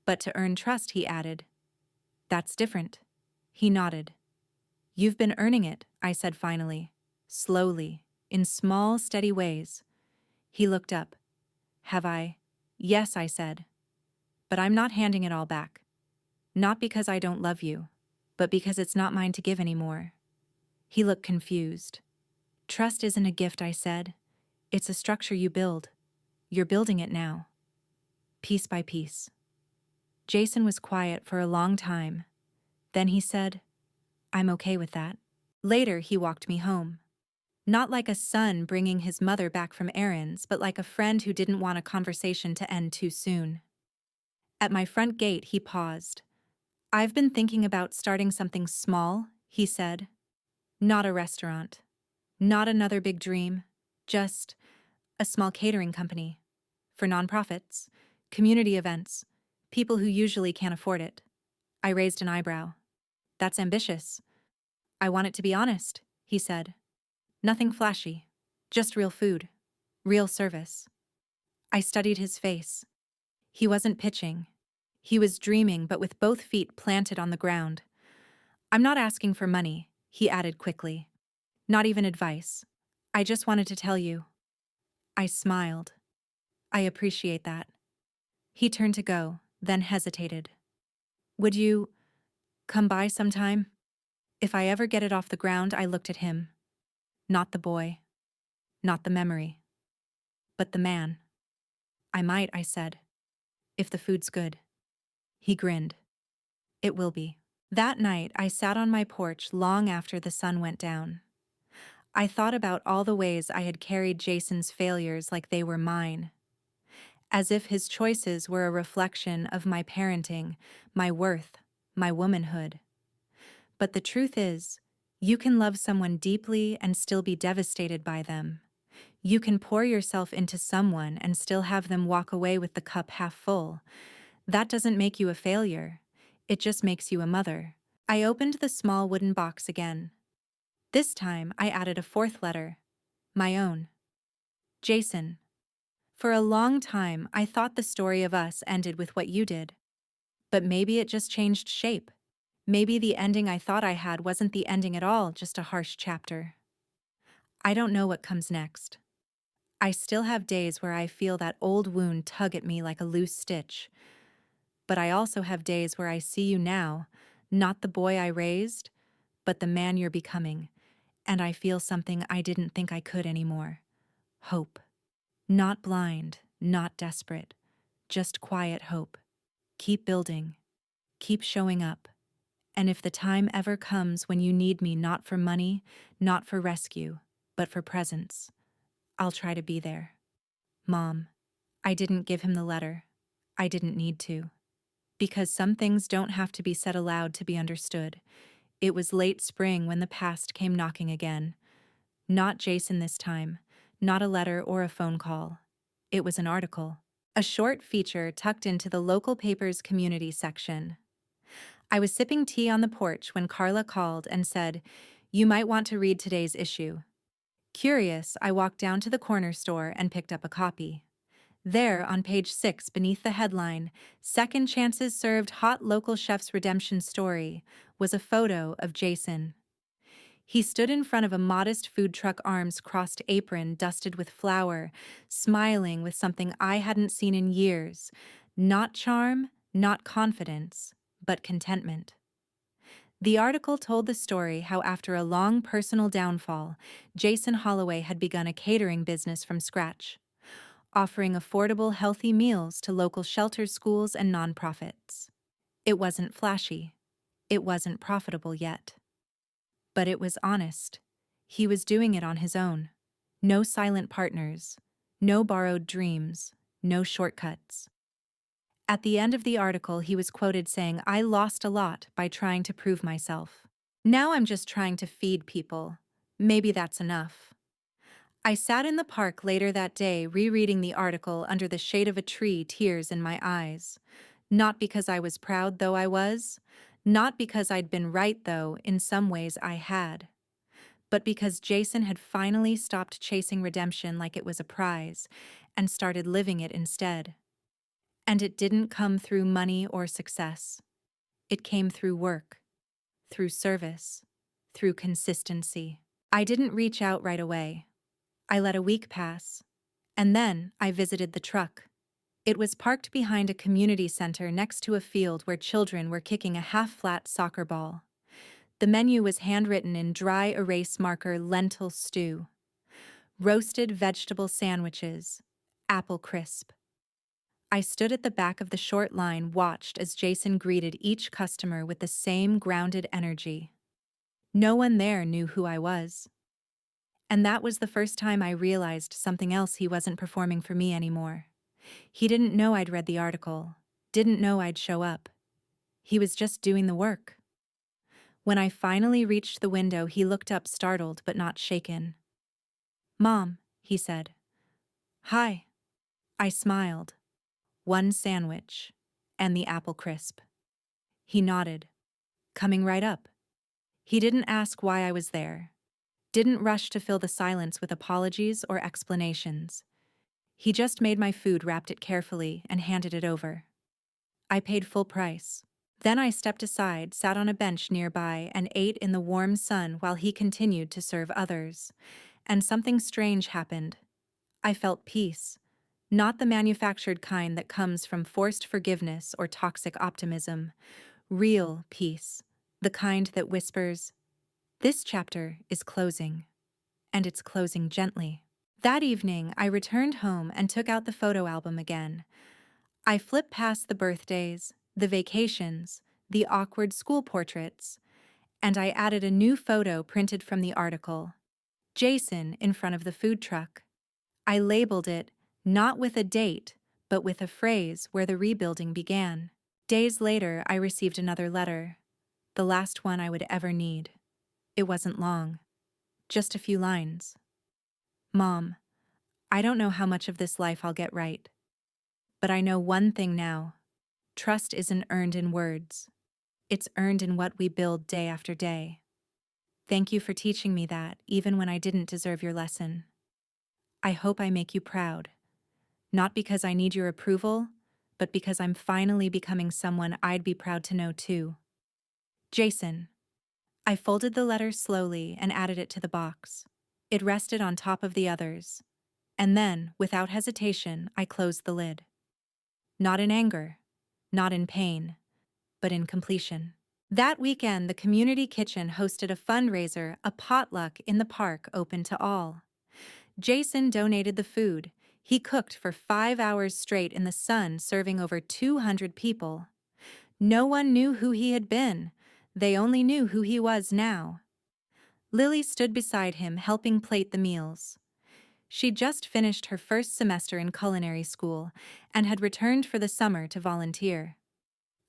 but to earn trust, he added. That's different. He nodded. You've been earning it, I said finally, slowly, in small, steady ways. He looked up. Have I? Yes, I said. But I'm not handing it all back. Not because I don't love you, but because it's not mine to give anymore. He looked confused. Trust isn't a gift, I said. It's a structure you build. You're building it now. Piece by piece. Jason was quiet for a long time. Then he said, I'm okay with that. Later, he walked me home. Not like a son bringing his mother back from errands, but like a friend who didn't want a conversation to end too soon. At my front gate, he paused. I've been thinking about starting something small, he said. Not a restaurant. Not another big dream. Just a small catering company. For nonprofits, community events, people who usually can't afford it. I raised an eyebrow. That's ambitious. I want it to be honest, he said. Nothing flashy. Just real food. Real service. I studied his face. He wasn't pitching. He was dreaming, but with both feet planted on the ground. I'm not asking for money, he added quickly. Not even advice. I just wanted to tell you. I smiled. I appreciate that. He turned to go, then hesitated. Would you come by sometime? If I ever get it off the ground, I looked at him. Not the boy. Not the memory. But the man. I might, I said. If the food's good. He grinned. It will be. That night, I sat on my porch long after the sun went down. I thought about all the ways I had carried Jason's failures like they were mine. As if his choices were a reflection of my parenting, my worth, my womanhood. But the truth is, you can love someone deeply and still be devastated by them. You can pour yourself into someone and still have them walk away with the cup half full. That doesn't make you a failure. It just makes you a mother. I opened the small wooden box again. This time, I added a 4th letter. My own. Jason. For a long time, I thought the story of us ended with what you did. But maybe it just changed shape. Maybe the ending I thought I had wasn't the ending at all, just a harsh chapter. I don't know what comes next. I still have days where I feel that old wound tug at me like a loose stitch. But I also have days where I see you now, not the boy I raised, but the man you're becoming, and I feel something I didn't think I could anymore. Hope. Not blind, not desperate, just quiet hope. Keep building. Keep showing up. And if the time ever comes when you need me, not for money, not for rescue, but for presence, I'll try to be there. Mom. I didn't give him the letter. I didn't need to. Because some things don't have to be said aloud to be understood. It was late spring when the past came knocking again. Not Jason this time, not a letter or a phone call. It was an article. A short feature tucked into the local paper's community section. I was sipping tea on the porch when Carla called and said, "You might want to read today's issue." Curious, I walked down to the corner store and picked up a copy. There, on page 6, beneath the headline, "Second Chances Served Hot Local Chef's Redemption Story," was a photo of Jason. He stood in front of a modest food truck, arms crossed, apron dusted with flour, smiling with something I hadn't seen in years. Not charm, not confidence, but contentment. The article told the story how after a long personal downfall, Jason Holloway had begun a catering business from scratch. offering affordable, healthy meals to local shelters, schools, and nonprofits. It wasn't flashy. It wasn't profitable yet. But it was honest. He was doing it on his own. No silent partners, no borrowed dreams, no shortcuts. At the end of the article, he was quoted saying, "I lost a lot by trying to prove myself. Now I'm just trying to feed people. Maybe that's enough." I sat in the park later that day rereading the article under the shade of a tree, tears in my eyes. Not because I was proud, though I was. Not because I'd been right, though in some ways I had. But because Jason had finally stopped chasing redemption like it was a prize and started living it instead. And it didn't come through money or success. It came through work, through service, through consistency. I didn't reach out right away. I let a week pass, and then I visited the truck. It was parked behind a community center next to a field where children were kicking a half-flat soccer ball. The menu was handwritten in dry erase marker: lentil stew, roasted vegetable sandwiches, apple crisp. I stood at the back of the short line, watched as Jason greeted each customer with the same grounded energy. No one there knew who I was. And that was the first time I realized something else: he wasn't performing for me anymore. He didn't know I'd read the article, didn't know I'd show up. He was just doing the work. When I finally reached the window, he looked up, startled but not shaken. "Mom," he said. "Hi." I smiled. "One sandwich, and the apple crisp." He nodded. "Coming right up." He didn't ask why I was there. Didn't rush to fill the silence with apologies or explanations. He just made my food, wrapped it carefully, and handed it over. I paid full price. Then I stepped aside, sat on a bench nearby, and ate in the warm sun while he continued to serve others. And something strange happened. I felt peace. Not the manufactured kind that comes from forced forgiveness or toxic optimism. Real peace. The kind that whispers, "This chapter is closing." And it's closing gently. That evening, I returned home and took out the photo album again. I flipped past the birthdays, the vacations, the awkward school portraits, and I added a new photo printed from the article. Jason in front of the food truck. I labeled it, not with a date, but with a phrase where the rebuilding began. Days later, I received another letter. The last one I would ever need. It wasn't long. Just a few lines. "Mom, I don't know how much of this life I'll get right. But I know one thing now. Trust isn't earned in words. It's earned in what we build day after day. Thank you for teaching me that, even when I didn't deserve your lesson. I hope I make you proud. Not because I need your approval, but because I'm finally becoming someone I'd be proud to know too. Jason." I folded the letter slowly and added it to the box. It rested on top of the others. And then, without hesitation, I closed the lid. Not in anger, not in pain, but in completion. That weekend, the community kitchen hosted a fundraiser, a potluck in the park open to all. Jason donated the food. He cooked for 5 hours straight in the sun, serving over 200 people. No one knew who he had been. They only knew who he was now. Lily stood beside him, helping plate the meals. She'd just finished her first semester in culinary school and had returned for the summer to volunteer.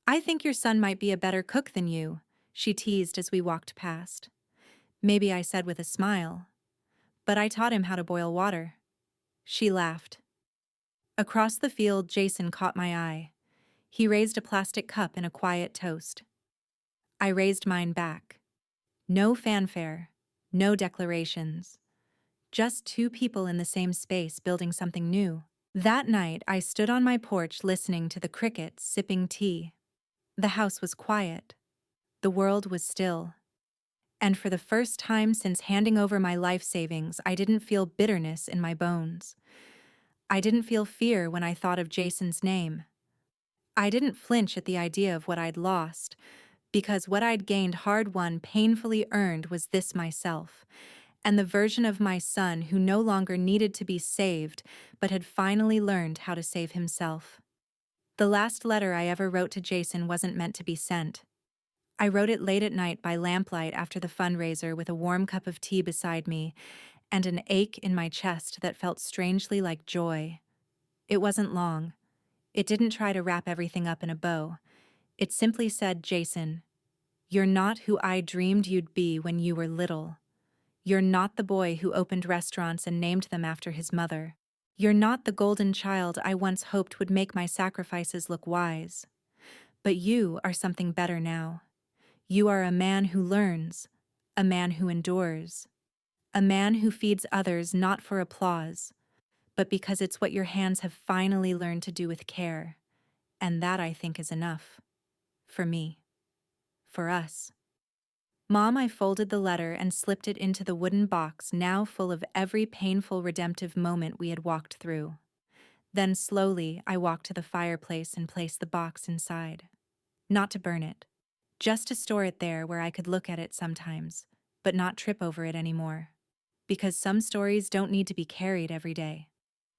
"I think your son might be a better cook than you," she teased as we walked past. Maybe I said with a smile. "But I taught him how to boil water." She laughed. Across the field, Jason caught my eye. He raised a plastic cup in a quiet toast. I raised mine back. No fanfare, no declarations. Just two people in the same space building something new. That night, I stood on my porch listening to the crickets, sipping tea. The house was quiet. The world was still. And for the first time since handing over my life savings, I didn't feel bitterness in my bones. I didn't feel fear when I thought of Jason's name. I didn't flinch at the idea of what I'd lost, because what I'd gained, hard-won, painfully earned, was this: myself. and the version of my son who no longer needed to be saved but had finally learned how to save himself. The last letter I ever wrote to Jason wasn't meant to be sent. I wrote it late at night by lamplight after the fundraiser with a warm cup of tea beside me and an ache in my chest that felt strangely like joy. It wasn't long. It didn't try to wrap everything up in a bow. It simply said, Jason, you're not who I dreamed you'd be when you were little. You're not the boy who opened restaurants and named them after his mother. You're not the golden child I once hoped would make my sacrifices look wise. But you are something better now. You are a man who learns, a man who endures, a man who feeds others not for applause, but because it's what your hands have finally learned to do with care. And that, I think, is enough. For me. For us. Mom, I folded the letter and slipped it into the wooden box now full of every painful redemptive moment we had walked through. Then slowly, I walked to the fireplace and placed the box inside. Not to burn it. Just to store it there where I could look at it sometimes, but not trip over it anymore. Because some stories don't need to be carried every day.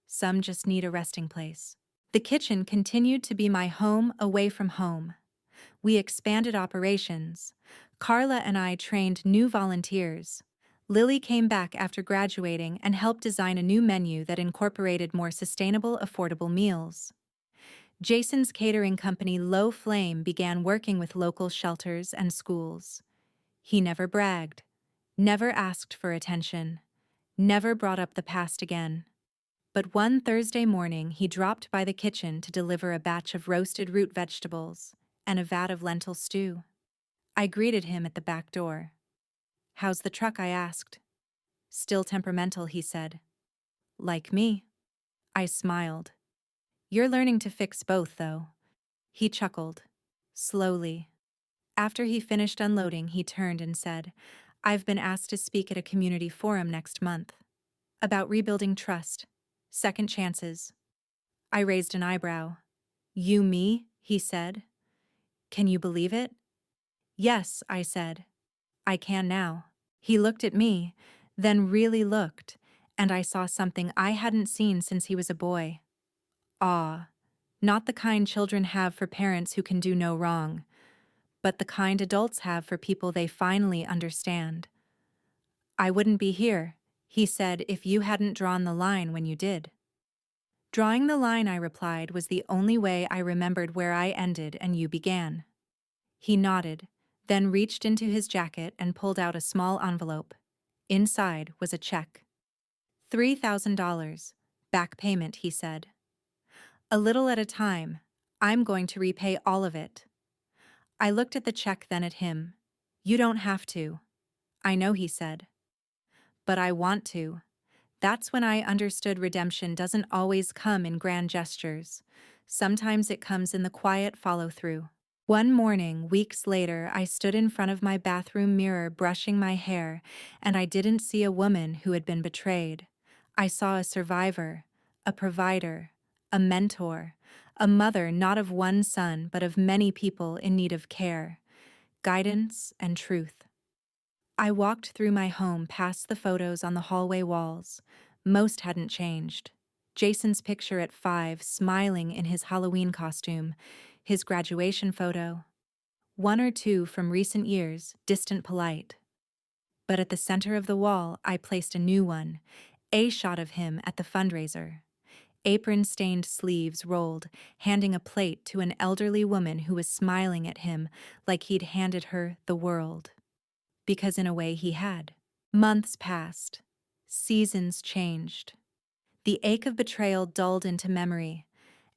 Some just need a resting place. The kitchen continued to be my home away from home. We expanded operations. Carla and I trained new volunteers. Lily came back after graduating and helped design a new menu that incorporated more sustainable, affordable meals. Jason's catering company, Low Flame, began working with local shelters and schools. He never bragged, never asked for attention, never brought up the past again. But one Thursday morning, he dropped by the kitchen to deliver a batch of roasted root vegetables and a vat of lentil stew. I greeted him at the back door. "How's the truck?" I asked. "Still temperamental," he said. "Like me." I smiled. "You're learning to fix both, though." He chuckled. Slowly. After he finished unloading, he turned and said, "I've been asked to speak at a community forum next month. About rebuilding trust. Second chances." I raised an eyebrow. "You, me?" he said. "Can you believe it?" "Yes," I said. "I can now." He looked at me, then really looked, and I saw something I hadn't seen since he was a boy. Awe. Not the kind children have for parents who can do no wrong, but the kind adults have for people they finally understand. "I wouldn't be here," he said, "if you hadn't drawn the line when you did." Drawing the line, I replied, was the only way I remembered where I ended and you began. He nodded, then reached into his jacket and pulled out a small envelope. Inside was a check. $3,000. Back payment, he said. "A little at a time. I'm going to repay all of it." I looked at the check, then at him. "You don't have to." "I know," he said. "But I want to." That's when I understood redemption doesn't always come in grand gestures. Sometimes it comes in the quiet follow-through. One morning, weeks later, I stood in front of my bathroom mirror brushing my hair, and I didn't see a woman who had been betrayed. I saw a survivor, a provider, a mentor, a mother not of one son but of many people in need of care, guidance, and truth. I walked through my home past the photos on the hallway walls. Most hadn't changed. Jason's picture at 5, smiling in his Halloween costume, his graduation photo. One or two from recent years, distant, polite. But at the center of the wall, I placed a new one, a shot of him at the fundraiser. Apron-stained sleeves rolled, handing a plate to an elderly woman who was smiling at him like he'd handed her the world. Because in a way he had. Months passed. Seasons changed. The ache of betrayal dulled into memory.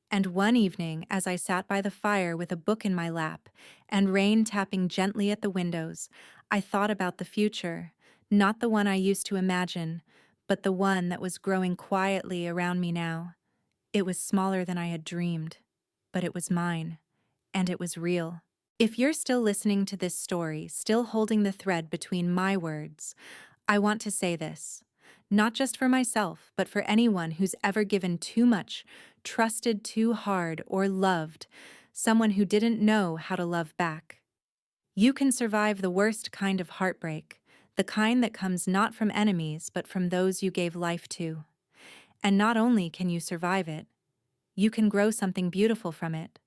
And one evening, as I sat by the fire with a book in my lap and rain tapping gently at the windows, I thought about the future, not the one I used to imagine, but the one that was growing quietly around me now. It was smaller than I had dreamed, but it was mine, and it was real. If you're still listening to this story, still holding the thread between my words, I want to say this, not just for myself, but for anyone who's ever given too much, trusted too hard, or loved someone who didn't know how to love back. You can survive the worst kind of heartbreak, the kind that comes not from enemies but from those you gave life to. And not only can you survive it, you can grow something beautiful from it: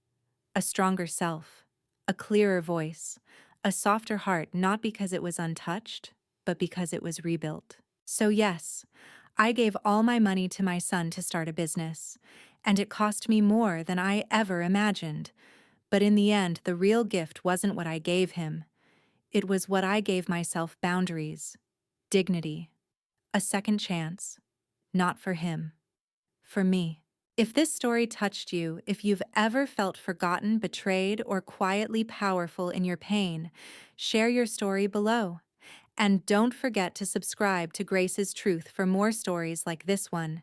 a stronger self, a clearer voice, a softer heart, not because it was untouched, but because it was rebuilt. So, yes, I gave all my money to my son to start a business, and it cost me more than I ever imagined. But in the end, the real gift wasn't what I gave him. It was what I gave myself: boundaries, dignity, a second chance. Not for him, for me. If this story touched you, if you've ever felt forgotten, betrayed, or quietly powerful in your pain, share your story below. And don't forget to subscribe to Grace's Truth for more stories like this one,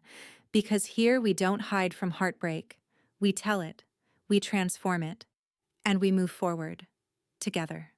because here we don't hide from heartbreak. We tell it, we transform it, and we move forward together.